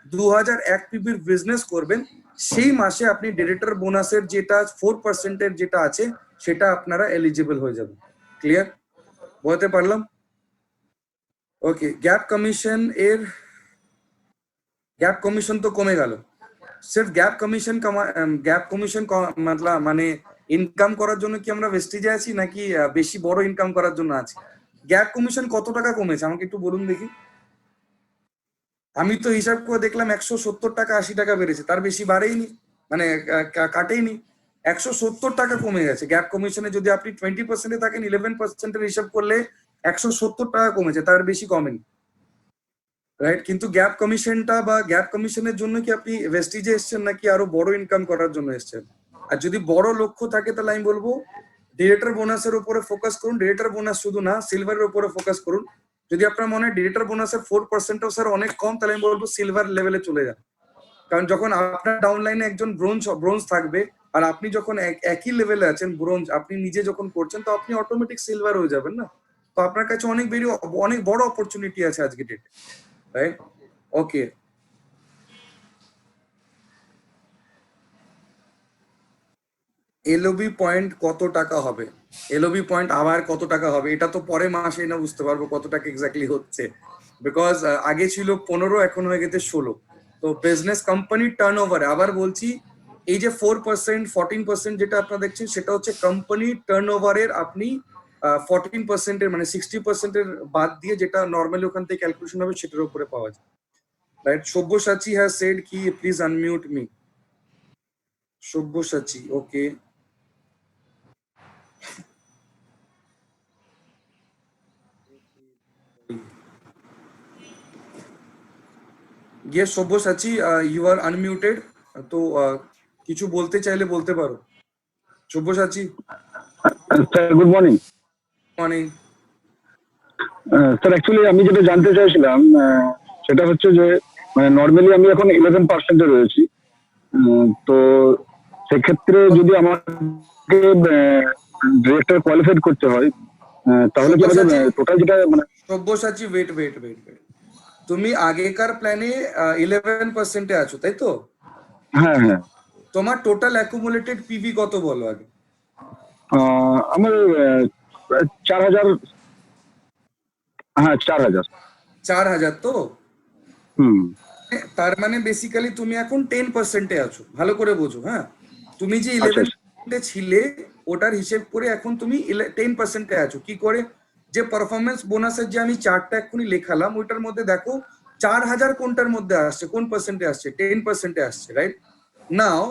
2001 পিভির বিজনেস করবেন, সেই মাসে আপনি ডিরেক্টর বোনাসের যেটা 4%-এর যেটা আছে, সেটা আপনারা এলিজিবল হয়ে যাবেন। ক্লিয়ার? বলতে পারলাম? ওকে, গ্যাপ কমিশন গ্যাপ কমিশন তো কমে গেল। সির্ফ গ্যাপ কমিশন मतलब মানে ইনকাম করার জন্য কি আমরা ভেস্টিজে আছি, নাকি বেশি বড় ইনকাম করার জন্য আছি? গ্যাপ কমিশন কত টাকা কমেছে আমাকে একটু বলুন দেখি। আমি তো হিসাব করে দেখলাম 170 টাকা 80 টাকা বেড়েছে, তার বেশি বাড়েইনি, মানে কাটেইনি। 170 টাকা কমে গেছে গ্যাপ কমিশনে। যদি আপনি 20%-এ থাকেন, 11%-এর হিসাব করলে 170 টাকা কমেছে, তার বেশি কমেনি, রাইট? কিন্তু গ্যাপ কমিশনটা বা গ্যাপ কমিশনের জন্য কি আপনি ভেস্টিজে এসেছেন, নাকি আরো বড় ইনকাম করার জন্য এসেছেন? আর যদি বড় লক্ষ্য থাকে, তাহলে আমি বলবো ডিরেক্টর বোনাসের উপরে ফোকাস করুন। ডিরেক্টর বোনাস শুধু না, সিলভারের উপরে ফোকাস করুন। যদি আপনার মনে হয় ডিরেক্টর বোনাসের 4%ও স্যার অনেক কম, তাহলে আমি বলবো সিলভার লেভেলে চলে যান। কারণ যখন আপনার ডাউনলাইনে একজন ব্রোঞ্জ থাকবে, আর আপনি যখন একই লেভেলে আছেন ব্রোঞ্জ, আপনি নিজে যখন করছেন, তো আপনি অটোমেটিক সিলভার হয়ে যাবেন না? তো আপনার কাছে অনেক বড় অপরচুনিটি আছে আজকে ডেটে, রাইট? ওকে, এলওবি পয়েন্ট কত টাকা হবে? এলওবি পয়েন্ট আবার কত টাকা হবে, এটা তো পরে মাসে না বুঝতে পারবো কত টাকা এক্স্যাক্টলি হচ্ছে, বিকজ আগে ছিল 15, এখন হয়ে গেছে 16। তো বিজনেস কোম্পানির টার্নওভারে, আবার বলছি, এই যে 4% 14% যেটা আপনারা দেখছেন, সেটা হচ্ছে কোম্পানির টার্নওভারের আপনি 14%-এর মানে 60%-এর বাদ দিয়ে যেটা নর্মালি ওখান থেকে ক্যালকুলেশন হবে, সেটার উপরে পাওয়া যায়, রাইট? সব্যসাচী হ্যাজ সেড কি please unmute me. Sabyasachi, okay. Yes Sabyasachi, you are unmuted. তো কিছু বলতে চাইলে বলতে পারো সব্যসাচী। Sir good morning. মানে স্যার অ্যাকচুয়ালি আমি যেটা জানতে চাইছিলাম সেটা হচ্ছে যে মানে নর্মালি আমি এখন 11%-এ রয়েছি। তো সেক্ষেত্রে যদি আমাকে ডিরেক্টর কোয়ালিফাইড করতে হয়, তাহলে কি আমাদের টোটাল যেটা মানে Sabyasachi wait wait wait wait, তুমি আগেকার প্ল্যানে 11% আছো তাই তো? হ্যাঁ হ্যাঁ তোমার টোটাল অ্যাকুমুলেটেড পিভি কত বলো আগে? আমার 4,000, হ্যাঁ 4,000। 4,000 তো? হুম। তার মানে বেসিক্যালি তুমি এখন 10%-এ আছো, ভালো করে বোঝো। হ্যাঁ, তুমি যে আচ্ছা 11%-এ ছিলে ওটার হিসেব করে এখন তুমি 10%-এ আছো। কি করে? যে পারফরমেন্স বোনাসের যে আমি চার্টটা এক্ষুনি লেখালাম ওইটার মধ্যে দেখো 4,000 কোনটার মধ্যে আসছে, কোন পার্সেন্টে আসছে? 10%-এ আসছে, রাইট? নাও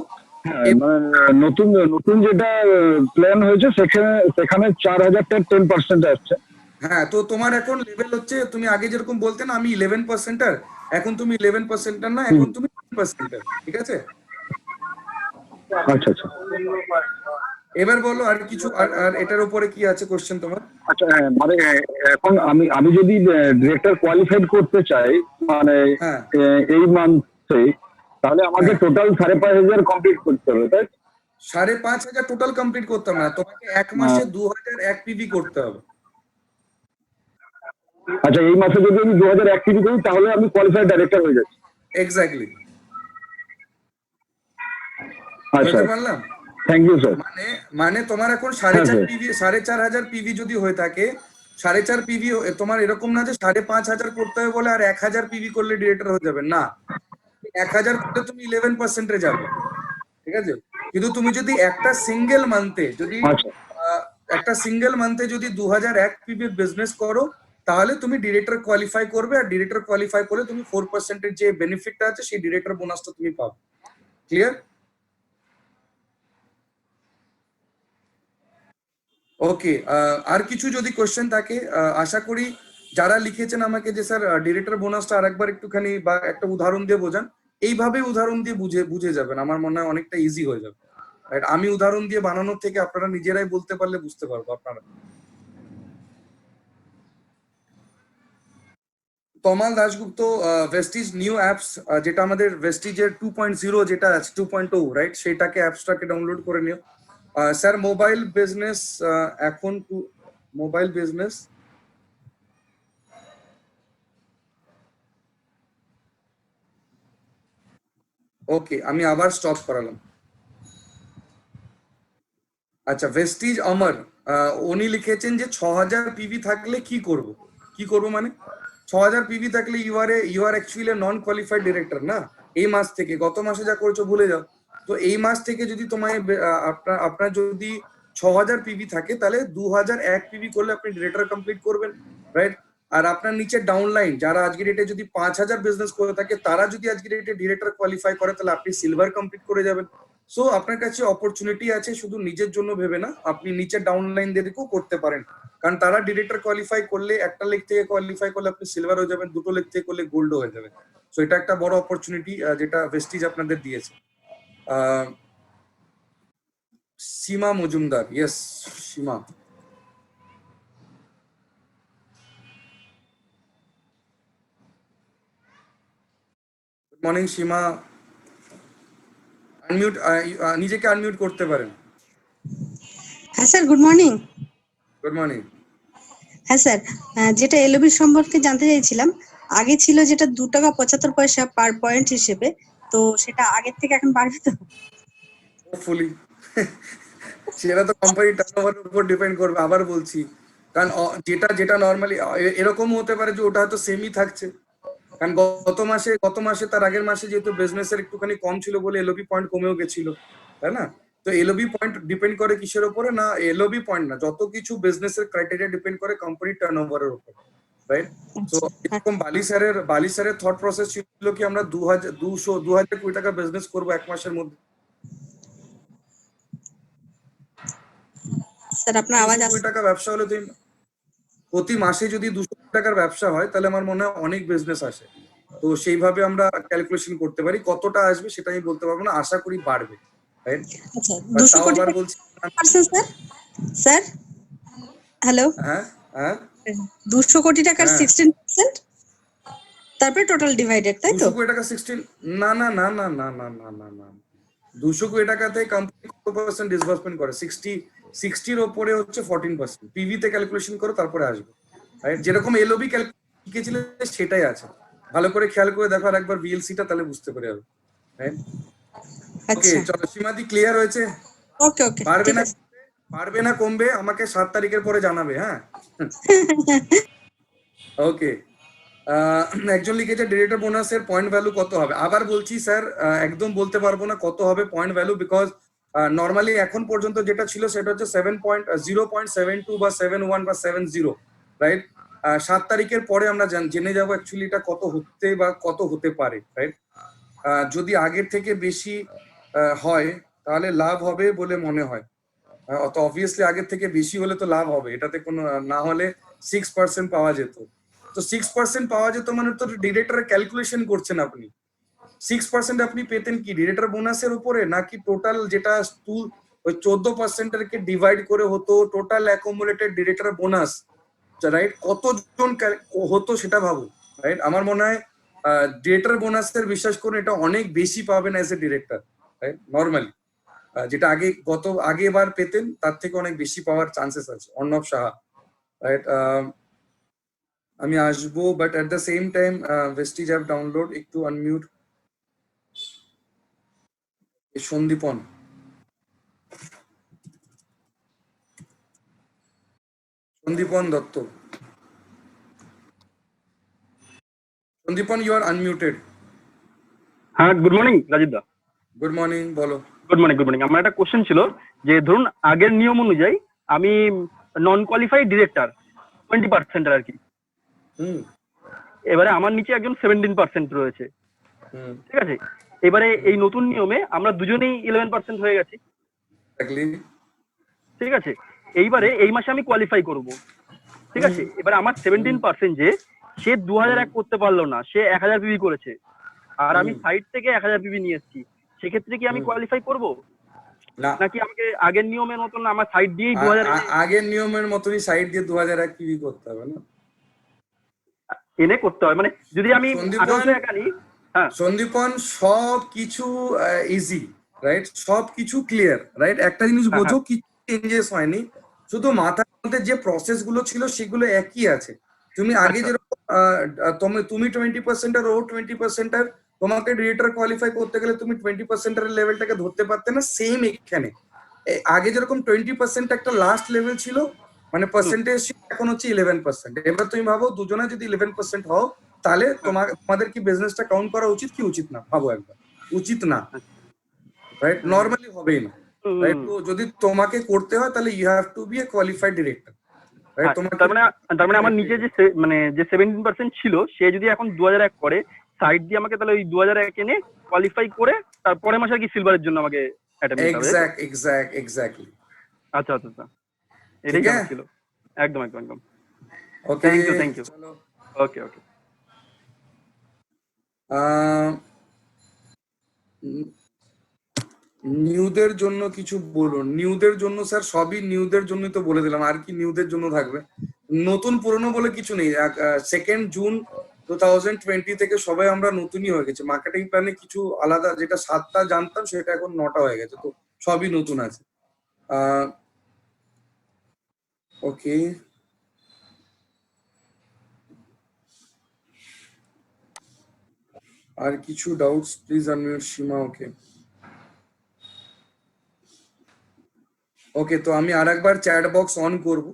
হ্যাঁ, মানে নতুন নতুন যেটা প্ল্যান হয়েছে সেখানে 4,000টা 10% আসছে। হ্যাঁ, তো তোমার এখন লেভেল হচ্ছে, তুমি আগে যেরকম বলতে না আমি 11%-আর, এখন তুমি 11%-আর না, এখন তুমি 10%-আর, ঠিক আছে? আচ্ছা আচ্ছা এবার বলো আর কিছু, আর এটার উপরে কি আছে কোশ্চেন তোমার? আচ্ছা। হ্যাঁ, মানে এখন আমি যদি ডিরেক্টর কোয়ালিফাইড করতে চাই মানে হ্যাঁ এই মান্থে, তাহলে আমাকে হ্যাঁ, টোটাল 5,500 কমপ্লিট করতে হবে, তাই? 5,500 টোটাল কমপ্লিট করতে হবে না, তোমাকে এক মাসে 2,001 পিভি করতে হবে। আচ্ছা, এই মাসে যদি আমি 2,001 অ্যাক্টিভি করি তাহলে আমি কোয়ালিফাইড ডাইরেক্টর হয়ে যাচ্ছি। এক্স্যাক্টলি, আচ্ছা, বলতে পারলাম? Thank you sir. মানে মানে তোমার এখন হ্যাঁ 4,500 স্যার। পিভি, 4,500 পিভি যদি হয়ে থাকে, 4,500 পিভি তোমার এরকম না যে 5,500 করতে হবে বলে আর 1,000 পিভি করলে ডিরেক্টর হয়ে যাবে না। 1,000 করলে তুমি 11%-এ যাবে, ঠিক আছে? কিন্তু তুমি যদি একটা সিঙ্গেল মান্থে যদি আচ্ছা আহ, একটা সিঙ্গেল মান্থে যদি 2,001 পিভির বিজনেস করো তাহলে তুমি ডিরেক্টর কোয়ালিফাই করবে, আর ডিরেক্টর কোয়ালিফাই করলে তুমি 4%-এর যে বেনিফিটটা আছে সেই ডিরেক্টর বোনাসটা তুমি পাবে। ক্লিয়ার? ওকে, আর কিছু যদি কোশ্চেন থাকে, আশা করি যারা লিখেছেন আমাকে যে স্যার ডিরেক্টর বোনাসটা আরেকবার একটুখানি বা একটা উদাহরণ দিয়ে বোঝান, এইভাবে উদাহরণ দিয়ে বুঝে বুঝে যাবেন, আমার মনে হয় অনেকটা ইজি হয়ে যাবে। রাইট, আমি উদাহরণ দিয়ে বানানোর থেকে আপনারা নিজেরাই বলতে পারলে বুঝতে পারবো আপনারা। তমাল দাশগুপ্ত, ভেস্টিজ নিউ অ্যাপস, যেটা আমাদের ভেস্টিজের 2.0 যেটা আছে 2.0, রাইট, সেটাকে অ্যাপসটাকে ডাউনলোড করে নিও। স্যার মোবাইল বিজনেস, এখন মোবাইল বিজনেস, ওকে আমি আবার স্টপ করালাম। আচ্ছা, ভেস্টিজ অমর, উনি লিখেছেন যে 6,000 পিভি থাকলে কি করব? কি করব মানে 6,000 পিভি থাকলে you are actually non qualified director না। এই মাস থেকে, গত মাসে যা করেছো ভুলে যাও। তো এই মাস থেকে যদি তোমায় আপনার যদি 6,000 পিভি থাকে তাহলে 2,001 পিভি করলে আপনি ডিরেক্টর কমপ্লিট করবেন, রাইট? আর আপনার নিচে ডাউনলাইন যারা আজকে ডেটে যদি 5,000 বিজনেস করে থাকে তারা যদি আজকে ডেটে ডিরেক্টর কোয়ালিফাই করে তাহলে আপনি সিলভার কমপ্লিট করে যাবেন। সো আপনার কাছে অপরচুনিটি আছে, শুধু নিজের জন্য ভেবে না, আপনি নিচের ডাউনলাইনদেরকেও করতে পারেন, কারণ তারা ডিরেক্টর কোয়ালিফাই করলে, একটা লেগ থেকে কোয়ালিফাই করলে আপনি সিলভার হয়ে যাবেন, দুটো লেগ থেকে করলে গোল্ড হয়ে যাবে। সো এটা একটা বড় অপরচুনিটি যেটা ভেস্টিজ আপনাদের দিয়েছে। সীমা মজুমদার, ইয়েস সীমা। গুড মর্নিং সীমা, আনমিউট, নিজেকে আনমিউট করতে পারেন। হ্যাঁ sir, good morning. Good morning. হ্যাঁ স্যার, যেটা এলওবি সম্পর্কে জানতে চাইছিলাম, আগে ছিল যেটা 2 টাকা 75 পয়সা পার পয়েন্ট হিসেবে, তো সেটা আগের থেকে এখন বাড়বে তো? হোপফুলি সেটা তো কোম্পানির টার্নওভারের উপর ডিপেন্ড করবে, আবার বলছি, কারণ যেটা যেটা নর্মালি এরকম হতে পারে যে ওটা হয়তো সেমই থাকছে, কারণ গত মাসে তার আগের মাসে যেহেতু বিজনেসের একটুখানি কম ছিল বলে এলওবি পয়েন্ট কমেও গেছিল, তাই না? তো এলওবি পয়েন্ট ডিপেন্ড করে কিসের উপরে না, এলওবি পয়েন্ট না, যত কিছু বিজনেসের ক্রাইটেরিয়া ডিপেন্ড করে কোম্পানির টার্নওভারের উপর, রাইট? তো এরকম বালি স্যারের থট প্রসেস ছিল কি আমরা 2,200 কোটি টাকা বিজনেস করবো এক মাসের মধ্যে। স্যার আপনার আওয়াজ 200 কোটি টাকা ব্যবসা হলে তুমি প্রতি মাসে যদি 200 কোটি টাকার ব্যবসা হয় তাহলে আমার মনে হয় অনেক বিজনেস আসে। তো সেইভাবে আমরা ক্যালকুলেশন করতে পারি, কতটা আসবে সেটা আমি বলতে পারবো না, আশা করি বাড়বে, রাইট? আচ্ছা, বাট 200 তাও কোটি আবার টাকা বলছি, স্যার, স্যার হ্যালো, হ্যাঁ হ্যাঁ 200 কোটি টাকার হ্যাঁ 16%, তারপরে টোটাল ডিভাইডেড, তাই তো? 200 কোটি টাকা 16, না না না না না না না না না, 200 কোটি টাকাতে কোম্পানি কত পার্সেন্ট ডিসবার্সমেন্ট করে? 60-60-র ওপরে হচ্ছে 14%। পিভি তে ক্যালকুলেশন করো, তারপরে আসবে। রাইট, যেরকম এলওবি শিখেছিলে সেটাই আছে। ভালো করে খেয়াল করে দেখো আর একবার ভিএলসি টা, তাহলে বুঝতে পারে যাবে। রাইট, ওকে আচ্ছা, চলো সীমাদি, ক্লিয়ার হয়েছে? ওকে ওকে, পারবে ঠিক না, আছে। পারবে না কমবে, আমাকে 7 তারিখের পরে জানাবে, হ্যাঁ? ওকে, একজন লিখেছে ডিরেক্টর বোনাসের পয়েন্ট ভ্যালু কত হবে। আবার বলছি স্যার, একদম বলতে পারবো না কত হবে পয়েন্ট ভ্যালু, বিকজ নর্মালি এখন পর্যন্ত যেটা ছিল সেটা হচ্ছে 0.72 বা 71 বা 70, রাইট? 7 তারিখের পরে আমরা জেনে যাবো অ্যাকচুয়ালি এটা কত হতে বা কত হতে পারে, রাইট? যদি আগের থেকে বেশি হয় তাহলে লাভ হবে বলে মনে হয়। অত অবভিয়াসলি আগের থেকে বেশি হলে তো লাভ হবে, এটাতে কোনো না হলে 6% পাওয়া যেত। তো 6% পাওয়া যেত মানে তো ডিরেক্টরের ক্যালকুলেশন করছেন আপনি। 6% আপনি পেতেন কি ডিরেক্টর বোনাসের উপরে, নাকি টোটাল যেটা ওই 14% কে ডিভাইড করে হতো total accumulated director bonus, right? কতজন হতো সেটা ভাবো, রাইট? আমার মনে হয় ডিরেক্টর বোনাসের, বিশ্বাস করুন, এটা অনেক বেশি পাবেন as a director, right? Normally যেটা আগে এবার পেতেন তার থেকে অনেক বেশি পাওয়ার চান্সেস আছে। অর্ণব সাহা, রাইট? আমি আসবো, but at the same time Vestige app download, একটু unmute. Sandipan, Sandipan Dutta, Sandipan, you are unmuted. হ্যাঁ, good morning Rajib da. Good morning, বলো। Good morning, good morning. আমার একটা কোশ্চেন ছিল যে ধরুন আগের নিয়ম অনুযায়ী আমি নন কোয়ালিফাইড ডিরেক্টর 20% আর কি, হুম এবারে আমার নিচে একজন 17% রয়েছে, হুম ঠিক আছে? এবারে এই নতুন নিয়মে আমরা দুজনেই 11% হয়ে গেছি, এক্স্যাক্টলি। ঠিক আছে? এইবারে এই মাসে আমি কোয়ালিফাই করব, ঠিক আছে? এবারে আমার 17% যে সে 2001 করতে পারলো না, সে 1000 পিবি করেছে, আর আমি সাইড থেকে 1000 পিবি নিয়ে এসেছি, সেক্ষেত্রে কি আমি কোয়ালিফাই করব, না, নাকি আমাকে আগের নিয়মের মতন আমার সাইড দিয়েই 2000 আগের নিয়মের মতনই সাইড দিয়ে 2001 কিবি করতে হবে না? এনে করতে হয়? মানে যদি আমি সন্দীপন, 1801 আনি, হ্যাঁ সন্দীপন, সব কিছু ইজি, রাইট? সব কিছু ক্লিয়ার, রাইট? একটা জিনিস হ্যাঁ, বোঝো, কিছু চেঞ্জেস হয়নি, শুধু মাথার মধ্যে যে প্রসেস গুলো ছিল সেগুলো একই আছে। তুমি আগে আচ্ছা। যেরকম তুমি 20% আর ও 20% আর, তোমাকে ডিরেক্টর কোয়ালিফাই করতে গেলে তুমি 20% এর লেভেলটাকে ধরতে পারতে না, সেম এখানে। আগে যেরকম 20% একটা লাস্ট লেভেল ছিল, মানে পার্সেন্টেজ, এখন হচ্ছে 11%। এবার তুমি ভাবো দুজনে যদি 11% হও, তাহলে তোমাদের কি বিজনেসটা কাউন্ট করা উচিত কি উচিত না? ভাবো একবার, উচিত না, রাইট? নর্মালি হবেই না, রাইট? তো যদি তোমাকে করতে হয় তাহলে you have to be a qualified director, right? হ্যাঁ, তোমাকে তার মানে আমার নিচে যে মানে যে 17% ছিল, সে যদি এখন 2001 করে সাইড দিয়ে আমাকে, তাহলে ওই 2001 এনে কোয়ালিফাই করে তারপরে মাসে আর কি সিলভারের জন্য আমাকে অ্যাটেম্প নিতে হবে, তাই তো? এক্স্যাক্টলি। আচ্ছা আচ্ছা আচ্ছা, এটাই জানার ছিল। একদম একদম একদম। ওকে, থ্যাংক ইউ। চলো। ওকে ওকে। নিউদের জন্য কিছু বলুন। নিউদের জন্য স্যার সবই নিউদের জন্যই তো বলে দিলাম, আর কি নিউদের জন্য থাকবে? নতুন পুরনো বলে কিছু নেই। 2 জুন 2020 থেকে সবাই আমরা নতুনই হয়ে গেছে। মার্কেটিং প্ল্যানে কিছু আলাদা, যেটা 7টা জানতাম সেটা এখন 9টা হয়ে গেছে, তো সবই নতুন আছে। ওকে, আর কিছু ডাউটস প্লিজ আনমিউট সীমা। ওকে ওকে, তো আমি আরেকবার চ্যাট বক্স অন করব,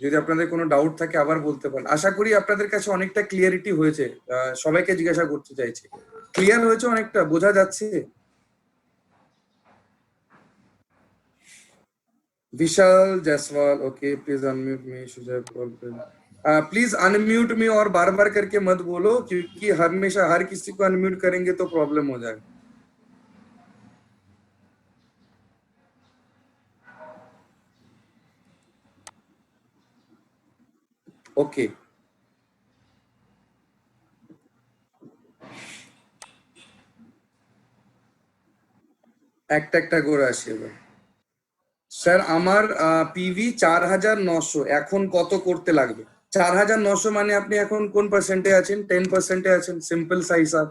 যদি আপনাদের কোনো ডাউট থাকে আবার বলতে পারেন। আশা করি আপনাদের কাছে অনেকটা ক্লিয়ারিটি হয়েছে। সবাইকে জিজ্ঞাসা করতে চাইছি, ক্লিয়ার হয়েছে? অনেকটা বোঝা যাচ্ছে? Vishal Jaiswal, okay please unmute me. Sujay call पे प्लीज अनम्यूट मी, और बार बार करके मत बोलो, क्योंकि हमेशा हर किसी को अनम्यूट करेंगे तो प्रॉब्लम हो जाएगा। ओके, একটা একটা করে আসি এবার। স্যার আমার পিভি 4900, এখন কত করতে লাগবে? 4900 মানে আপনি এখন কোন পার্সেন্টে আছেন? 10% আছেন, সিম্পল সা হিসাব।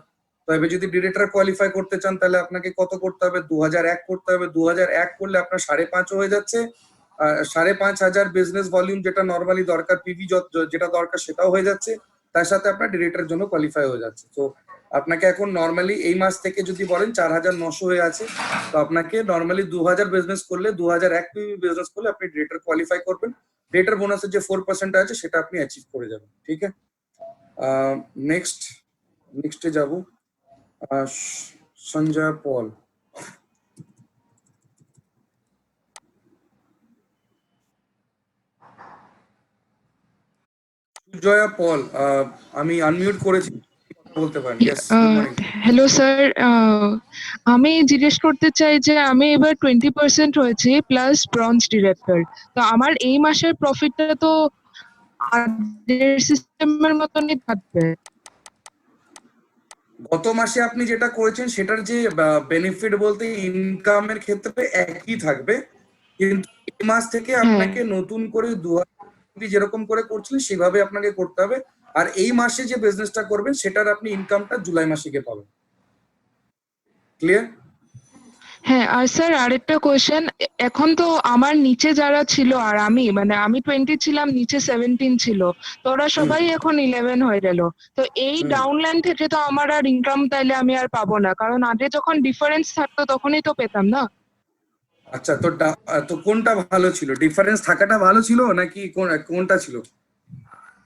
তবে যদি ডিরেক্টর কোয়ালিফাই করতে চান তাহলে আপনাকে কত করতে হবে, 2001 করতে হবে। 2001 করলে আপনার 5.5 হয়ে যাচ্ছে। 5,500 বিজনেস ভলিউম যেটা নর্মালি দরকার, পিভি যেটা দরকার সেটাও হয়ে যাচ্ছে, তার সাথে আপনার ডিরেক্টরের জন্য কোয়ালিফাই হয়ে যাচ্ছে। তো আপনাকে এখন নর্মালি এই মাস থেকে যদি বলেন 4,900 হয়ে আছে, তো আপনাকে নর্মালি 2,000 বিজনেস করলে, 2001 পিভি বিজনেস করলে আপনি ডিরেক্টর কোয়ালিফাই করবেন। ডিরেক্টর বোনাসের যে 4% আছে সেটা আপনি অ্যাচিভ করে যাবেন। ঠিক আছে, নেক্সটে যাব। সঞ্জয় পল। সুজয়া পল, আমি আনমিউট করেছি, বলতে পারেন। Yes, good morning. Hello sir, আমি জিজ্ঞেস করতে চাই যে আমি এবার 20% হয়েছি প্লাস ব্রঞ্জ ডিরেক্টর, তো আমার এই মাসের প্রফিটটা তো আগের সিস্টেমের মতনই থাকবে। গত মাসে আপনি যেটা করেছেন সেটার যে বেনিফিট বলতে ইনকামের ক্ষেত্রে একই থাকবে, কিন্তু এই মাস থেকে আপনাকে নতুন করে 2,000 যেরকম করে করছিলেন সেভাবে আপনাকে করতে হবে। আর এই মাসে যে বিজনেসটা করবেন সেটার আপনি ইনকামটা জুলাই মাসে গিয়ে পাবেন। ক্লিয়ার? হ্যাঁ, আর স্যার আরেকটা কোয়েশ্চেন, এখন তো আমার নিচে যারা ছিল আর আমি, মানে আমি 20 ছিলাম, নিচে 17 ছিল, তো ওরা সবাই এখন 11 হয়ে গেল। তো এই ডাউনলাইন থেকে তো আমার আর ইনকাম তাইলে আমি আর পাবো না, কারণ আগে যখন ডিফারেন্স থাকতো তখনই তো পেতাম না। আচ্ছা, তো কোনটা ভালো ছিল? ডিফারেন্স থাকাটা ভালো ছিল নাকি কোনটা ছিল?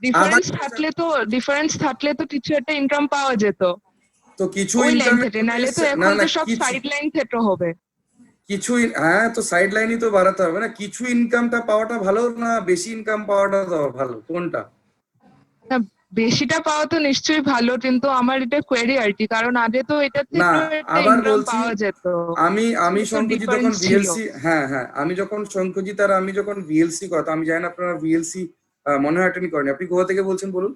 ডিফারেন্স থাকলে তো কিছু একটা ইনকাম পাওয়া যেত তো কিছু ওই লাইন ইনকাম থেকে, নাহলে তো এখন তো সব সাইড লাইন থেকে হবে। কিছু হ্যাঁ, তো সাইড লাইনই তো বাড়াতে হবে না। কিছু ইনকামটা পাওয়াটা ভালো না বেশি ইনকাম পাওয়াটা ভালো, কোনটা? না, বেশিটা পাওয়া তো নিশ্চয়ই ভালো, কিন্তু আমার এটা কোয়েরি আর কি, কারণ আগে তো এটা না, থেকে একটা আবার ইনকাম বলছি, পাওয়া যেত। আমি তো শঙ্করজি যখন ডিফারেন্স ছিল। ভিএলসি, হ্যাঁ, আমি যখন শঙ্করজি আর আমি যখন ভিএলসি কথা, আমি জানি না আপনারা ভিএলসি মনে হয় অ্যাটেন্ড করেন। আপনি কোথা থেকে বলছেন বলুন?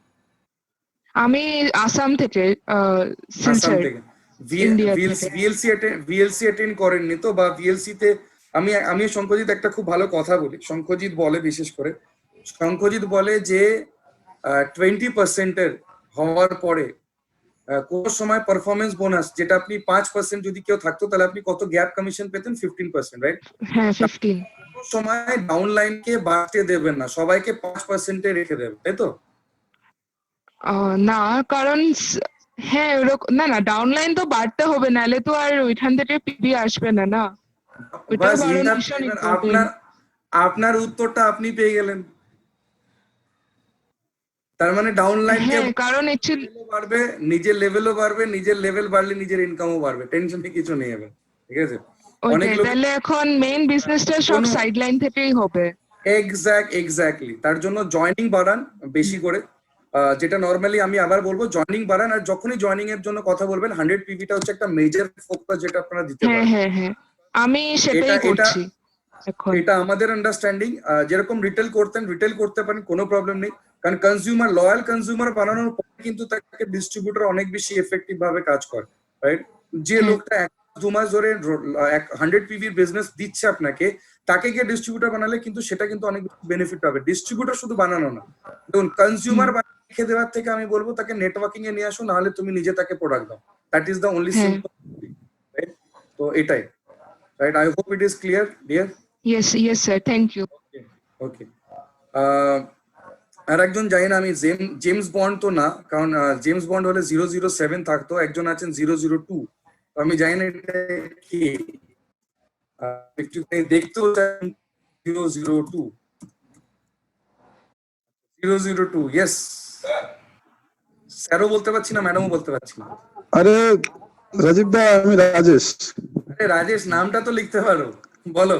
আমি আসাম থেকে, আসাম শিলচর, থেকে। ইন্ডিয়া থেকে। ভিএলসি অ্যাটেন্ড করেননি তো, বা ভিএলসি তে আমি শঙ্করজিৎ একটা খুব ভালো কথা বলি। শঙ্করজিৎ বলে, বিশেষ করে শঙ্করজিৎ বলে যে 20% হওয়ার পরে কোন সময় পারফরমেন্স বোনাস, যেটা আপনি 5% যদি কেউ থাকতো তাহলে আপনি কত গ্যাপ কমিশন পেতেন? 15%, রাইট? হ্যাঁ, 15। কোন সময় ডাউনলাইন কে বাড়তে দেবেন না, সবাইকে 5% রেখে দেবেন, তাই তো? না, কারণ হ্যাঁ ওরকম, না না, ডাউনলাইন তো বাড়তে হবে, নাহলে তো আর ওইখান থেকে পিবি আসবে না, না ওইটাও বাস, বাড়ানো ভীষণ ইম্পর্টেন্ট। আপনার উত্তরটা আপনি পেয়ে গেলেন। তার মানে ডাউনলাইন কে হ্যাঁ, কারণ অ্যাকচুয়ালি বাড়বে, নিজের লেভেলও বাড়বে, নিজের লেভেল বাড়লে নিজের ইনকামও বাড়বে, টেনশন কিছু নেই এবার। ঠিক আছে, অনেক ওইটাই, লোক তাহলে এখন মেইন বিজনেসটা সব সাইড লাইন থেকেই হবে। এক্স্যাক্টলি, তার জন্য জয়েনিং বাড়ান বেশি করে। যেটা নরমালি আমি আবার বলবো, জয়েনিং বাড়ান। আর যখনই জয়েনিং এর জন্য কথা বলবেন, 100 পিভিটা হচ্ছে একটা মেজর ফোকাস যেটা আপনারা দিতে হ্যাঁ পারেন। হ্যাঁ হ্যাঁ, আমি সেটাই এটা করছি এখন। এটা আমাদের আন্ডারস্ট্যান্ডিং। যেরকম রিটেল করতেন, রিটেল করতে পারেন, কোনো প্রবলেম নেই। কারণ কনজিউমার, লয়াল কনজিউমার বানানোর পরে কিন্তু তাকে ডিস্ট্রিবিউটর অনেক বেশি এফেক্টিভ ভাবে কাজ করে, রাইট? যে হ্যাঁ। লোকটা 1-2 মাস ধরে 100 পিভির বিজনেস দিচ্ছে আপনাকে, তাকে গিয়ে ডিস্ট্রিবিউটর বানালে কিন্তু সেটা কিন্তু অনেক বেনিফিট পাবে। ডিস্ট্রিবিউটর শুধু বানানো না, দেখুন, কনজিউমার রেখে দেওয়ার থেকে আমি বলবো তাকে নেটওয়ার্কিং এ নিয়ে আসো, নাহলে তুমি নিজে তাকে প্রোডাক্ট দাও। That is the only simple, right? তো এটাই, right? I hope it is clear, dear. Yes sir, thank you. Okay, আর একজন, জানি না আমি, জেমস বন্ড তো না, কারণ জেমস বন্ড হলে 007 থাকতো, একজন আছেন 002। তো আমি জানি না এটা কি, একটু দেখতেও চাই। 002, 002, ইয়েস। স্যারও বলতে পারছি না, ম্যাডামও বলতে পারছি না। আরে রাজীব দা, আমি রাজেশ। আরে রাজেশ, নামটা তো লিখতে পারো, বলো।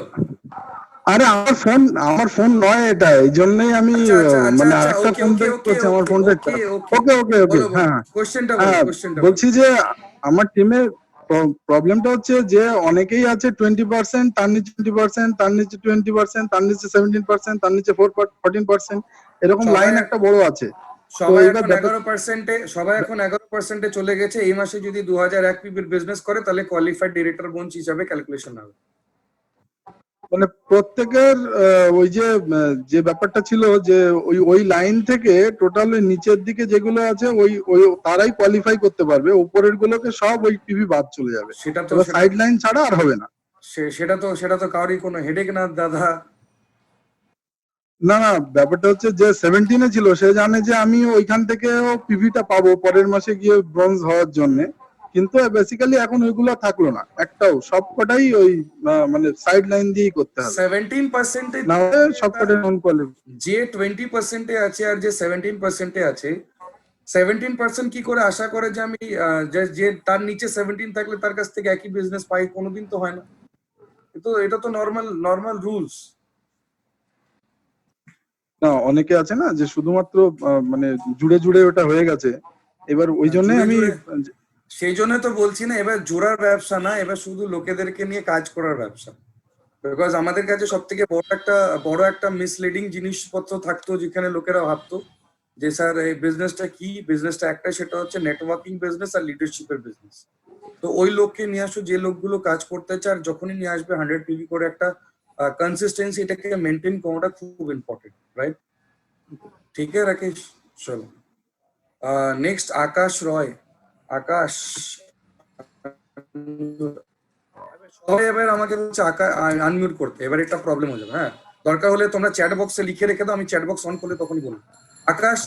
আরে আমার ফোন নয় এটা, এই জন্যই আমি মানে আরেকটা ফোন করছি, আমার ফোনটা। ওকে ওকে ওকে, হ্যাঁ কোশ্চেনটা হ্যাঁ, বলো। বলছি যে আমার টিমে প্রবলেমটা হচ্ছে যে অনেকেই আছে 20%, তার নিচে 20%, তার নিচে 20%, তার নিচে 17%, তার নিচে 14%, এরকম লাইন একটা বড় আছে। সবাই এখন 11% চলে গেছে। এই মাসে যদি 2001 পিবির বিজনেস করে তাহলে কোয়ালিফাইড ডিরেক্টর বোনাস হিসাবে ক্যালকুলেশন হবে। মানে প্রত্যেকের ওই যে যে ব্যাপারটা ছিল যে ওই লাইন থেকে টোটাল ওই নিচের দিকে যেগুলো আছে ওই ওই তারাই কোয়ালিফাই করতে পারবে, উপরের গুলোকে সব ওই পিভি বাদ চলে যাবে। সেটা তো এবার সেটা সাইড লাইন ছাড়া আর হবে না। সেটা তো কারোরই কোনো হেডেক না দাদা। না না, ব্যাপারটা হচ্ছে যে 17-এ ছিল সে জানে যে আমি ওইখান থেকে পিভিটা পাবো পরের মাসে গিয়ে ব্রোঞ্জ হওয়ার জন্য, কিন্তু বেসিক্যালি এখন ওইগুলো থাকলো না একটাও, সবকটাই ওই মানে সাইড লাইন দিয়েই করতে হবে, 17% না হলে সবকটাই নন কোয়ালিফাই। যে 20% আছে আর যে 17% আছে, 17% কি করে আশা করে যে আমি যে তার নিচে 17 থাকলে তার কাছ থেকে একই বিজনেস পাই? কোনোদিন তো হয় না। এটা তো নর্মাল রুলস। না অনেকে আছে না যে শুধুমাত্র মানে জুড়ে জুড়ে ওটা হয়ে গেছে, এবার ওই জন্য জুড়ে আমি জুড়ে সেই জন্য তো বলছি না, এবার জোড়ার ব্যবসা না, এবার শুধু লোকেদেরকে নিয়ে কাজ করার ব্যবসা। বিকজ আমাদের কাছে সব থেকে বড় একটা মিসলিডিং জিনিসপত্র থাকতো, যেখানে লোকেরা ভাবতো যে স্যার এই বিজনেসটা কি, বিজনেসটা একটা, সেটা হচ্ছে নেটওয়ার্কিং বিজনেস আর লিডারশিপের বিজনেস। তো ওই লোককে নিয়ে আসো যে লোকগুলো কাজ করতে চায়, আর যখনই নিয়ে আসবে 100 পিভি করে একটা কনসিস্টেন্সি, এটাকে মেনটেন করাটা খুব ইম্পর্টেন্ট, রাইট? ঠিক আছে রাকেশ, চলো নেক্সট আকাশ রয়। আকাশ, সবাই এবার আমাকে বলছে আনমিউট করতে, এবার একটা প্রবলেম হয়ে যাবে। হ্যাঁ, দরকার হলে তোমরা চ্যাট বক্সে লিখে রেখে দাও, আমি চ্যাট বক্স অন করলে তখনই বলবো। আকাশ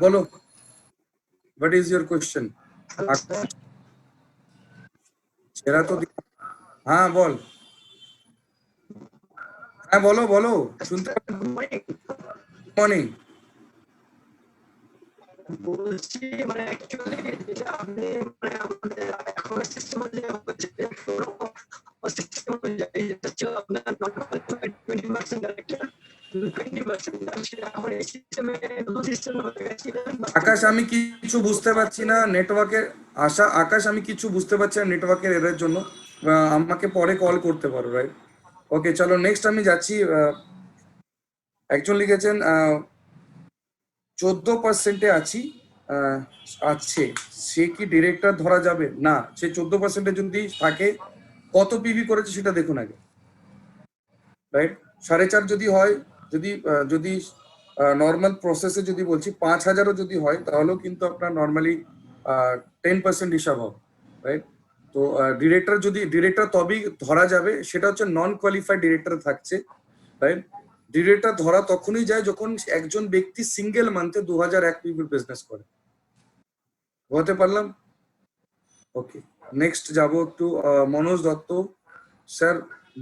বলো, হোয়াট ইজ ইউর কোয়েশ্চেন? চেহারা তো হ্যাঁ বল, হ্যাঁ বলো বলো, শুনতে মর্নিং। বলছি মানে অ্যাকচুয়ালি যেটা আপনি মানে আমাদের এখন সিস্টেমে যে হচ্ছে সিস্টেম অনুযায়ী যেটা ছিল আপনার 20% ডাইরেক্টর 20% সেটা এখন এই সিস্টেমে নতুন সিস্টেম হয়ে গেছে। আকাশ আমি কিছু বুঝতে পারছি না নেটওয়ার্কের আকাশ আমি কিছু বুঝতে পারছি না নেটওয়ার্কের এর জন্য, আমাকে পরে কল করতে পারো, রাইট? ওকে চলো নেক্সট আমি যাচ্ছি। একজন লিখেছেন 14%-এ আছি, আছে, সে কি ডিরেক্টর ধরা যাবে? না, সে 14%-এ যদি থাকে, কত পিভি করেছে সেটা দেখুন আগে, রাইট? 4.5 যদি হয়, যদি নর্মাল প্রসেসে যদি বলছি 5,000-ও যদি হয়, তাহলেও কিন্তু আপনার নর্মালি 10% হিসাব হবে, রাইট? তো ডিরেক্টর তবেই ধরা যাবে, সেটা হচ্ছে নন কোয়ালিফাইড ডিরেক্টর থাকছে, রাইট? ডিরেক্টর ধরা তখনই যায় যখন একজন ব্যক্তি সিঙ্গেল মান্থে 2001 পিভির বিজনেস করে। হতে পারলাম? ওকে নেক্সট যাব একটু মনোজ দত্ত। স্যার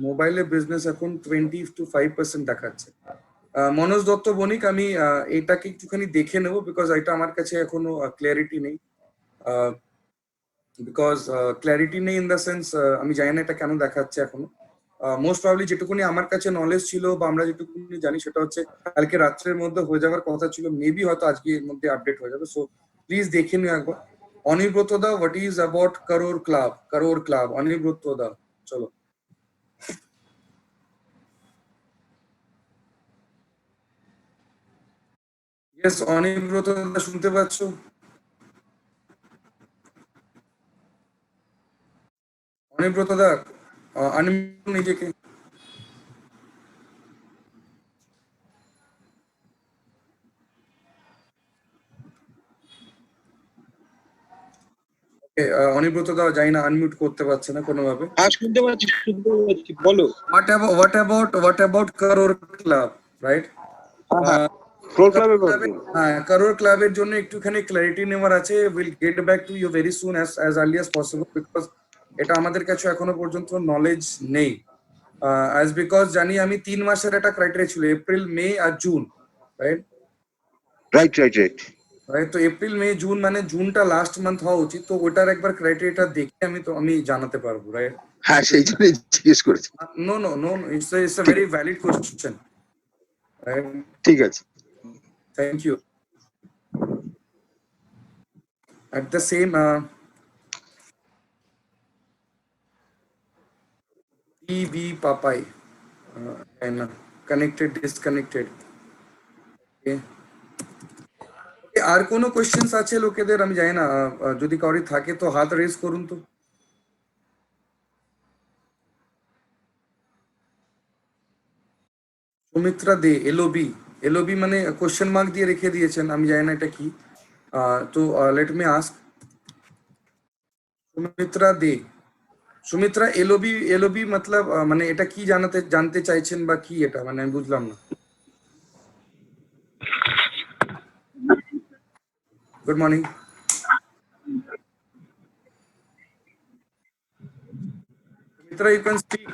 মোবাইলে বিজনেস এখন 20-5% দেখাচ্ছে। মনোজ দত্ত বণিক, আমি এটাকে একটুখানি দেখে নেব, বিকজ এটা আমার কাছে এখনো ক্লিয়ারিটি নেই। ক্ল্যারিটি নেই ইন দ্য সেন্স আমি জানি না এটা কেন দেখাচ্ছে এখনো। মোস্ট প্রবাবলি যেটুকুনি আমার কাছে নলেজ ছিল বা আমরা যেটুকুনি জানি, সেটা হচ্ছে কালকে রাত্রের মধ্যে হয়ে যাওয়ার কথা ছিল, মেবি হয়তো আজকে এর মধ্যে আপডেট হয়ে যাবে। সো প্লিজ দেখে নিও একবার। অনিব্রত দা, হোয়াট ইজ অ্যাবাউট কারোর ক্লাব? অনিব্রত দা চলো। ইয়েস অনিব্রত দা, শুনতে পাচ্ছ? অনিব্রত দা আনমিউট নিজেকে। অনিব্রত দা জানি না আনমিউট করতে পারছে না কোনোভাবে। শুনতে পাচ্ছি বলো। What about কারোর ক্লাব, রাইট? হ্যাঁ, কারোর ক্লাবের জন্য একটুখানি ক্ল্যারিটি নেওয়ার আছে। Will get back to you very soon, as early as possible, because এটা আমাদের কাছে এখনো পর্যন্ত নলেজ নেই। অ্যাজ বিকজ জানি আমি 3 মাসের একটা ক্রাইটেরিয়া ছিল, এপ্রিল, মে আর জুন, রাইট? রাইট, তো এপ্রিল, মে, জুন মানে জুনটা লাস্ট মান্থ হওয়া উচিত। তো ওটার একবার ক্রাইটেরিয়াটা দেখে আমি জানাতে পারবো, রাইট? হ্যাঁ সেই জন্যই জিজ্ঞেস করেছি। No, it's a very valid question, right? ঠিক আছে, Thank you. At the same PV Papai and connected, disconnected. Okay. আর কোনো কোয়েশ্চেন্স আছে লোকেদের? আমি জানি না, যদি কারোর থাকে তো হাত রেজ করুন তো। সুমিত্রা দে, এলওবি মানে কোশ্চেন মার্ক দিয়ে রেখে দিয়েছেন, আমি জানি না এটা কি। তো লেট মি আস্ক সুমিত্রা দে, সুমিত্রা এলওবি মতলব মানে এটা কি জানতে চাইছেন বা কি এটা, মানে আমি বুঝলাম না। Good morning. Sumitra, you can speak.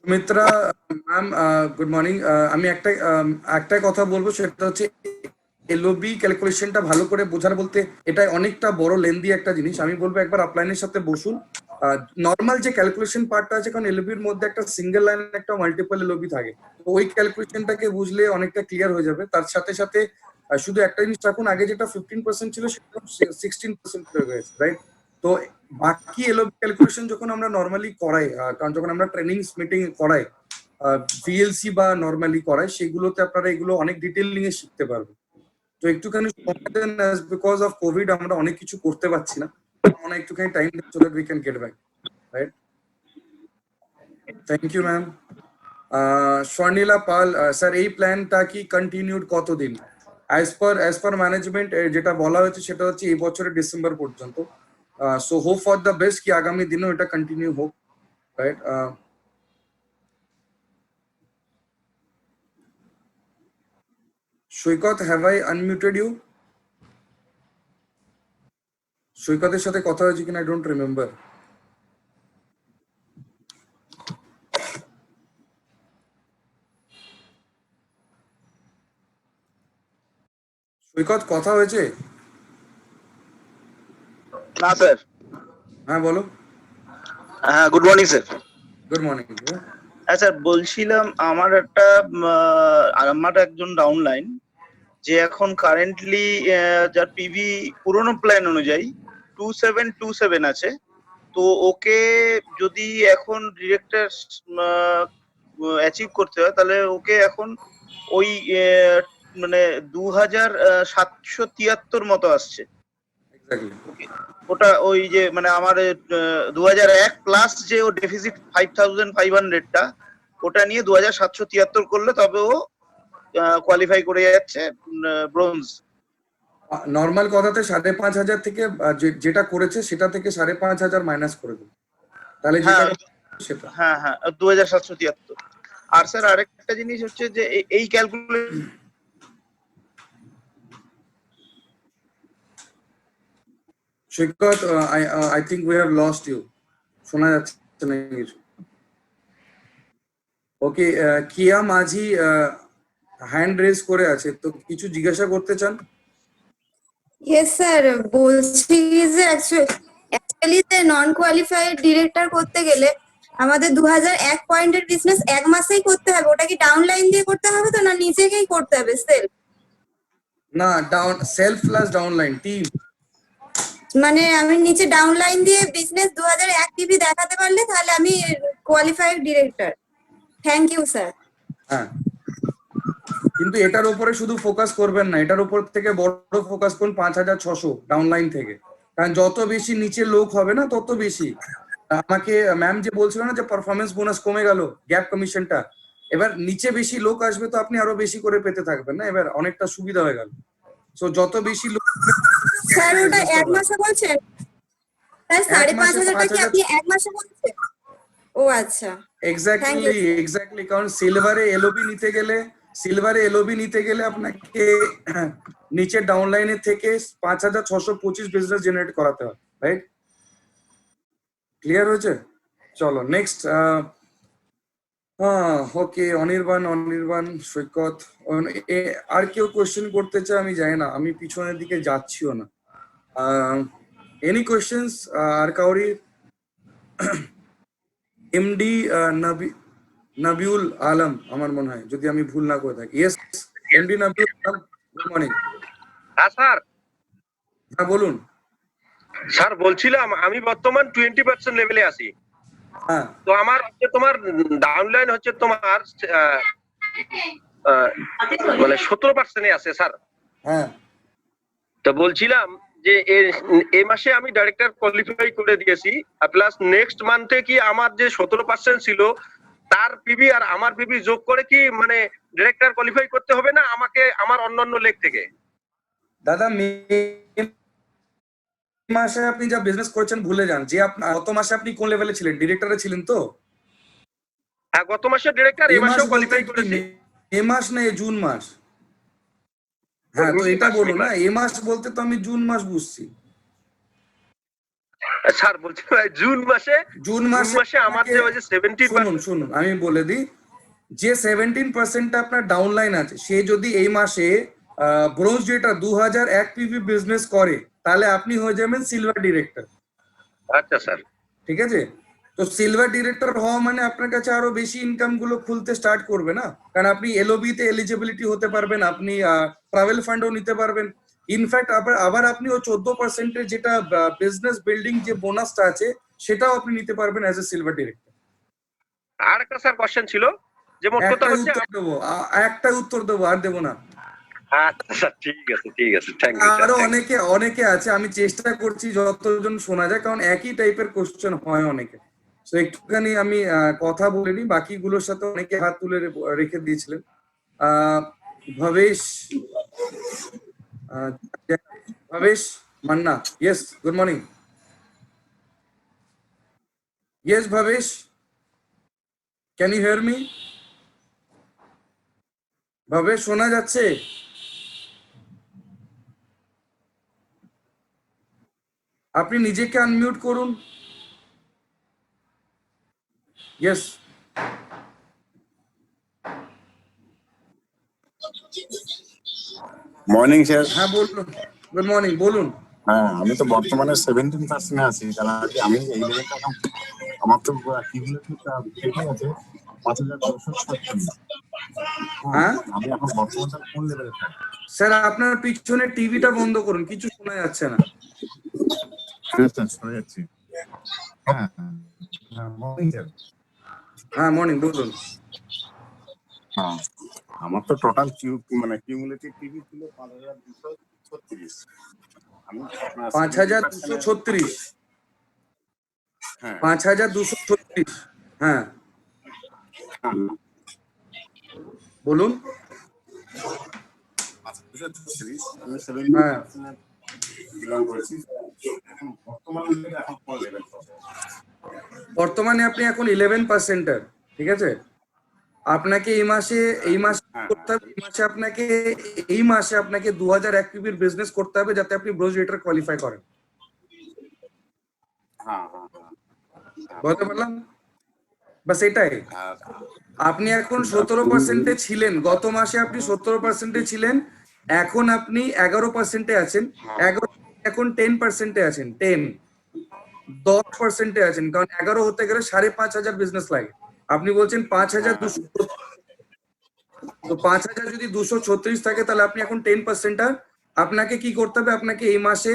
Sumitra ma'am, good morning. আমি একটাই কথা বলবো, সেটা হচ্ছে এলওবি ক্যালকুলেশনটা ভালো করে বোঝার বলতে এটা অনেকটা বড় লেন্দি একটা জিনিস। আমি বলবো একবার আপলাইনের সাথে বসুন। নর্মাল যে ক্যালকুলেশন পার্টটা আছে, কারণ এলওবির মধ্যে একটা সিঙ্গেল লাইন একটা মাল্টিপল এলওবি থাকে, তো ওই ক্যালকুলেশনটাকে বুঝলে অনেকটা ক্লিয়ার হয়ে যাবে। তার সাথে সাথে শুধু একটা জিনিস রাখুন, আগে যেটা 15% ছিল সেটা 16% হয়ে গেছে, রাইট? তো বাকি এলওবি ক্যালকুলেশন যখন আমরা নর্মালি করাই, কারণ যখন আমরা ট্রেনিং মিটিং করাই, ভিএলসি বা নর্মালি করাই, সেগুলোতে আপনারা এগুলো অনেক ডিটেইলিং এ শিখতে পারবেন। তো একটুখানি বিকজ অফ কোভিড আমরা অনেক কিছু করতে পারছি না, আমরা একটুখানি time so that we can get back, right? Thank you ma'am. Swarnila Pal, sir এই প্ল্যানটা কি কন্টিনিউড কতদিন? অ্যাজ পার ম্যানেজমেন্ট যেটা বলা হয়েছে সেটা হচ্ছে এই বছরের ডিসেম্বর পর্যন্ত। So hope for the best কি আগামী দিনেও এটা কন্টিনিউ হোক, right? Saikat, have I unmuted you? সৈকতের সাথে কথা হয়েছে কিনা আই ডোন্ট রিমেম্বার। সৈকত, কথা হয়েছে? না স্যার। হ্যাঁ বলো। হ্যাঁ, good morning sir. Good morning. হ্যাঁ স্যার, বলছিলাম আমার একজন ডাউনলাইন যে এখন কারেন্টলি যার পিভি পুরোনো প্ল্যান অনুযায়ী 2727 আছে, তো ওকে যদি এখন ডিরেক্টর অ্যাচিভ করতে হয় তাহলে ওকে এখন ওই মানে 2773 মতো আসছে। ওটা ওই যে মানে আমার 2001 প্লাস যে ও ডেফিসিট 5500টা, ওটা নিয়ে 2773 করলে তবে ও কোয়ালিফাই করে যাচ্ছে ব্রোঞ্জ। নর্মাল কথাতে 5500 থেকে যেটা করেছে সেটা থেকে 5500 মাইনাস করে দেব, তাহলে যেটা সেটা। হ্যাঁ 2773। আর স্যার আরেকটা জিনিস হচ্ছে যে এই calculation Saikat, I think we have lost you. শোনা যাচ্ছে না কিছু। ওকে, কিয়া মাঝি হ্যান্ড রেজ করে আছে, তো কিছু জিজ্ঞাসা করতে চান? ইয়েস স্যার, বলছি যে অ্যাকচুয়ালি যে নন কোয়ালিফাইড ডিরেক্টর করতে গেলে আমাদের 2001 পয়েন্টের বিজনেস এক মাসেই করতে হবে, ওটা কি ডাউনলাইন দিয়ে করতে হবে তো না নিজেকেই করতে হবে সেলফ? না, সেলফ প্লাস ডাউনলাইন টিম। মানে আমি নিচে ডাউনলাইন দিয়ে বিজনেস 2001 টিভি দেখাতে পারলে তাহলে আমি qualified director. Thank you sir. হ্যাঁ, কিন্তু এটার উপরে শুধু ফোকাস করবেন না, এটার উপর থেকে বড় ফোকাস করুন 5600 ডাউনলাইন থেকে, কারণ যত বেশি নিচে লোক হবে না তত বেশি। আমাকে ম্যাম যে বলছিল না যে পারফরমেন্স বোনাস কমে গেল, গ্যাপ কমিশনটা, এবার নিচে বেশি লোক আসবে তো আপনি আরো বেশি করে পেতে থাকবেন না, এবার অনেকটা সুবিধা হয়ে গেল। সো যত বেশি লোক। স্যার ওটা এক মাসে বলছেন? স্যার 5500 টাকা কি আপনি এক মাসে বলছেন? ও আচ্ছা, এক্স্যাক্টলি, কারণ সিলভারে এলওবি নিতে গেলে আপনাকে নিচে ডাউনলাইনে থেকে 5625 বিজনেস জেনারেট করাতে হয়, রাইট? ক্লিয়ার হয়েছে? চলো নেক্সট। ওকে, অনির্বাণ, সৈকত, আর কেউ কোয়েশ্চেন করতে চায়? আমি জানি না, আমি পিছনের দিকে যাচ্ছিও না। এনি কোয়েশ্চেন্স আর কাউরি? এমডি নাবিউল আলম আমার মনে হয়, যদি আমি ভুল না করে থাকি। Yes, MD Nabiul Alam, good morning. হ্যাঁ স্যার। হ্যাঁ বলুন স্যার, বলছিলাম আমি বর্তমান 20% লেভেলে আছি। হ্যাঁ, তো আমার হচ্ছে তোমার ডাউনলাইন হচ্ছে তোমার মানে 17% আছে স্যার। হ্যাঁ, তো বলছিলাম যে এই মাসে আমি ডাইরেক্টর কোয়ালিফাই করে দিয়েছি, প্লাস নেক্সট মান্থে কি আমার যে 17% ছিল তার পিবি আর আমার পিবি যোগ করে কি মানে ডাইরেক্টর কোয়ালিফাই করতে হবে না আমাকে আমার অন্যান্য লেগ থেকে? দাদা মে মাসে আপনি যা বিজনেস করেছেন ভুলে যান, যে গত মাসে আপনি কোন লেভেলে ছিলেন, ডিরেক্টরে ছিলেন তো? হ্যাঁ, গত মাসে ডিরেক্টর, এই মাসেও কোয়ালিফাই করেছি। মে মাস না জুন মাস? হ্যাঁ, তো এটা বলো না, এ মাস বলতে তো আমি জুন মাস বুঝছি। স্যার বলছি জুন মাসে আমার যে ওই যে 17%। শুনুন আমি বলে দিই, যে 17% আপনার ডাউনলাইন আছে, সে যদি এই মাসে ব্রোঞ্জ ডেটা 2001 পিভি বিজনেস করে তাহলে আপনি হয়ে যাবেন সিলভার ডিরেক্টর। আচ্ছা স্যার, ঠিক আছে? তো সিলভার ডিরেক্টর হওয়া মানে আপনার কাছে আরো বেশি ইনকাম গুলো খুলতে স্টার্ট করবে না, কারণ আপনি এলওবি তে এলিজিবিলিটি হতে পারবেন, আপনি ট্রাভেল ফান্ডও নিতে পারবেন। ইনফ্যাক্ট আবার আপনি ও 14% যেটা বিজনেস বিল্ডিং যে বোনাসটা আছে সেটাও আপনি নিতে পারবেন অ্যাজ এ সিলভার ডিরেক্টর। আর একটা স্যার কোশ্চেন ছিল যে মোট কথা হচ্ছে একটা উত্তর দেবো, আর দেবো না। আচ্ছা স্যার, ঠিক আছে, থ্যাংক ইউ। আরো অনেকে আছে, আমি চেষ্টা করছি যতজন শোনা যায়, কারণ একই টাইপের কোশ্চেন হয় অনেকে। তো একটুখানি আমি কথা বলে নি, বাকিগুলোর সাথে অনেকে হাত তুলে রেখে দিয়েছিলেন। Bhabesh Manna, yes, good morning. Yes Bhabesh, can you hear me? Bhabesh শোনা যাচ্ছে? আপনি নিজেকে আনমিউট করুন। Yes, morning sir. হ্যাঁ বলুন, গুড মর্নিং, বলুন। হ্যাঁ, আমি তো বর্তমানে 17% আছি, কারণ আমি এই লেভেলটা আমার তো ঠিকই আছে 5236। হ্যাঁ, আমি এখন বর্তমানে কোন লেভেলে থাকি? স্যার আপনার পিছনে টিভিটা বন্ধ করুন, কিছু শোনা যাচ্ছে না। হ্যাঁ স্যার, শুনে যাচ্ছি। হ্যাঁ মর্নিং স্যার। হ্যাঁ মর্নিং, বলুন। হ্যাঁ, আমার তো টোটাল কিউমুলেটিভ টিভি ছিল 5236। আমি 5236। হ্যাঁ 5236। হ্যাঁ বলুন। হ্যাঁ, বর্তমানে আপনি এখন 11%, ঠিক আছে? আপনাকে এই মাসে করতে হবে, এই মাসে আপনাকে 2001 পিবির বিজনেস করতে হবে যাতে আপনি ব্রোঞ্জ রেটার কোয়ালিফাই করেন। বলতে পারলাম? বাস এটাই। আপনি এখন 17% ছিলেন, গত মাসে আপনি 17% ছিলেন, এখন আপনি 11% আছেন, এখন 10% আছেন, 10% আছেন, কারণ 11 হতে গেলে 5,500 বিজনেস লাগে। আপনি বলছেন 5,200, তো 5,000 যদি 236 থাকে তাহলে আপনি এখন 10%। আপনাকে কি করতে হবে, আপনাকে এই মাসে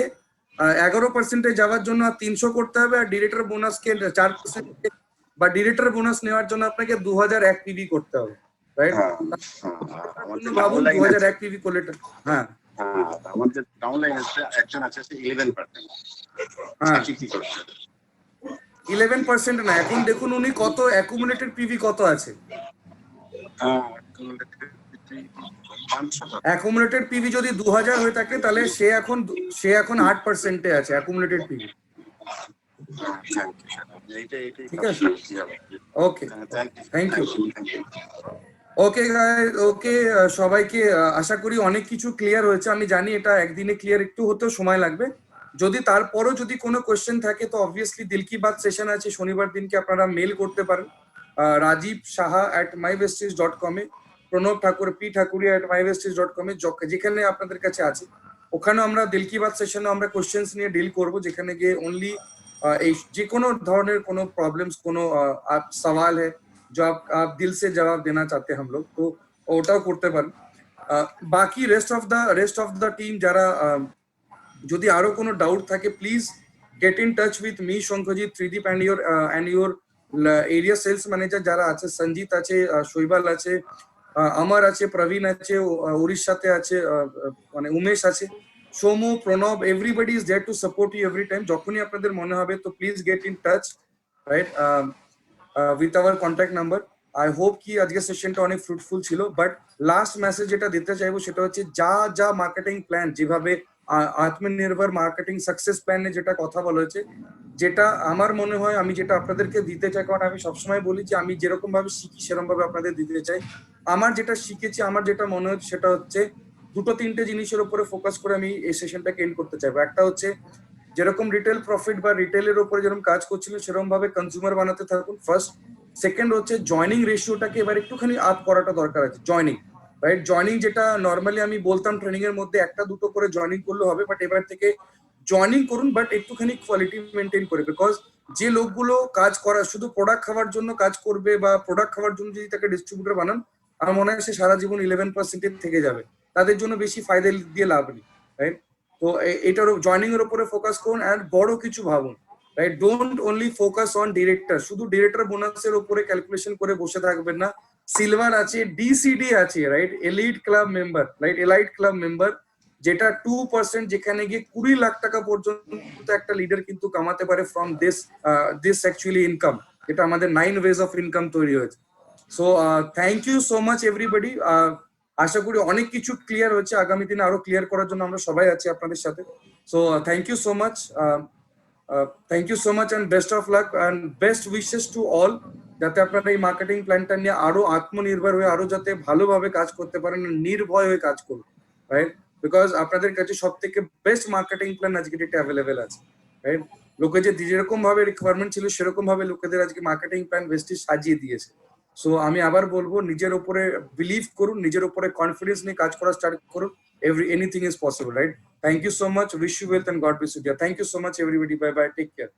11% যাওয়ার জন্য 300 করতে হবে, আর ডিরেক্টর বোনাসকে 4% বা ডিরেক্টর বোনাস নেওয়ার জন্য আপনাকে 2001 পিবি করতে হবে, রাইট? ভাবুন 2001 পিবি করলে, হ্যাঁ আমার যে ডাউনলাইন আছে একজন আছে 11%। হ্যাঁ, কি করছে 11% না, এখন দেখুন উনি কত অ্যাকুমুলেটেড পিভি কত আছে। অ্যাকুমুলেটেড পিভি যদি 2000 হয়ে থাকে তাহলে সে এখন 8%-এ আছে অ্যাকুমুলেটেড পিভি। ঠিক আছে, ওকে, থ্যাংক ইউ। ওকে ওকে, সবাইকে আশা করি অনেক কিছু ক্লিয়ার হয়েছে। আমি জানি এটা একদিনে ক্লিয়ার একটু হতেও সময় লাগবে। যদি তারপরও যদি কোনো কোয়েশ্চেন থাকে তো অবভিয়াসলি দিল কি বাত সেশন আছে শনিবার দিনকে, আপনারা মেল করতে পারেন রাজীব সাহা @mywesties.com এ, প্রণব ঠাকুর p.thakuria@mywesties.com এ, যেখানে আপনাদের কাছে আছে ওখানে আমরা দিল কি বাত সেশনে আমরা কোয়েশ্চেন্স নিয়ে ডিল করব, যেখানে গিয়ে অনলি এই যে কোনো ধরনের কোনো প্রবলেমস, কোনো সওয়াল है जो आप दिल से जवाब देना चाहते हैं हम लोग, तो ওটাও করতে পারেন। বাকি রেস্ট অফ দ্য টিম যারা যদি আরো কোনো ডাউট থাকে please get in touch with me, Shankhajit, Tridip and your area sales manager যারা আছে, সঞ্জিত আছে, শৈবাল আছে, আমার আছে, প্রবীণ আছে, উড়িষ্যাতে আছে, মানে উমেশ আছে, Somu, Pranab, everybody is there to support you every time. যখনই আপনাদের মনে হবে তো please get in touch, right, with our contact number. I hope কি আজকে সেশনটা অনেক ফ্রুটফুল ছিল। বাট লাস্ট মেসেজ যেটা দিতে চাইবো সেটা হচ্ছে যা যা মার্কেটিং প্ল্যান, যেভাবে আত্মনির্ভর মার্কেটিং সাকসেস প্ল্যানে যেটা কথা বলা হয়েছে, যেটা আমার মনে হয় আমি যেটা আপনাদেরকে দিতে চাই, কারণ আমি সবসময় বলি যে আমি যেরকম ভাবে শিখি সেরকম ভাবে আপনাদের দিতে চাই। আমার যেটা শিখেছি, আমার যেটা মনে হচ্ছে সেটা হচ্ছে দুটো তিনটে জিনিসের উপরে ফোকাস করে আমি এই সেশনটাকে এন্ড করতে চাইবো। একটা হচ্ছে যেরকম রিটেল প্রফিট বা রিটেলের উপরে যেরকম কাজ করছিলেন সেরকম ভাবে কনজিউমার বানাতে থাকুন ফার্স্ট। সেকেন্ড হচ্ছে জয়নিং রেশিওটাকে এবার একটুখানি আপ করাটা দরকার আছে, জয়নিং, রাইট। জয়নিং যেটা নর্মালি আমি বলতাম ট্রেনিং এর মধ্যে একটা দুটো করে জয়নিং করলে হবে, বাট এবার থেকে জয়নিং করুন, বাট একটুখানি কোয়ালিটি মেনটেন করে। বিকজ যে লোকগুলো কাজ করা শুধু প্রোডাক্ট খাওয়ার জন্য কাজ করবে বা প্রোডাক্ট খাওয়ার জন্য যদি তাকে ডিস্ট্রিবিউটর বানান, আমার মনে হয় সে সারা জীবন 11% থেকে যাবে, তাদের জন্য বেশি ফায়দা দিয়ে লাভ নেই, রাইট। তো এটার জয়নিং এর উপরে ফোকাস করুন এন্ড বড় কিছু ভাবুন, right. Don't only focus on director, শুধু ডিরেক্টর বোনাসের উপরে ক্যালকুলেশন করে বসে থাকবেন না। সিলভার আছে, ডিসিডি আছে, right, elite club member, right, elite club member, যেটা 2%, যেখানে গিয়ে 20 লাখ টাকা পর্যন্ত একটা লিডার কিন্তু কামাতে পারে ফ্রম দিস অ্যাকচুয়ালি ইনকাম, এটা আমাদের 9 ওয়েজ অফ ইনকাম তৈরি হয়েছে। So thank you so much everybody. আশা করি অনেক কিছু ক্লিয়ার হচ্ছে, আগামী দিনে আরো ক্লিয়ার করার জন্য আমরা সবাই আছি আপনাদের সাথে। So thank you so much, thank you so much and best of luck and best wishes to all, যাতে আপনারা এই মার্কেটিং প্ল্যানটা নিয়ে আরো আত্মনির্ভর হয়ে আরো যাতে ভালোভাবে কাজ করতে পারেন, নির্ভয় হয়ে কাজ করুন, রাইট। বিকজ আপনাদের কাছে সব থেকে বেস্ট মার্কেটিং প্ল্যান আজকে ডেটে অ্যাভেলেবেল আছে, রাইট। লোকে যে যেরকম ভাবে রিকোয়ারমেন্ট ছিল সেরকম ভাবে লোকেদের আজকে মার্কেটিং প্ল্যান বেস্টই সাজিয়ে দিয়েছে। সো আমি আবার বলবো, নিজের উপরে বিলিভ করুন, নিজের উপরে কনফিডেন্স নিয়ে কাজ করা স্টার্ট করুন, anything is possible, right. Thank you so much, wish you wealth and God bless you. Thank you so much everybody, bye bye, take care.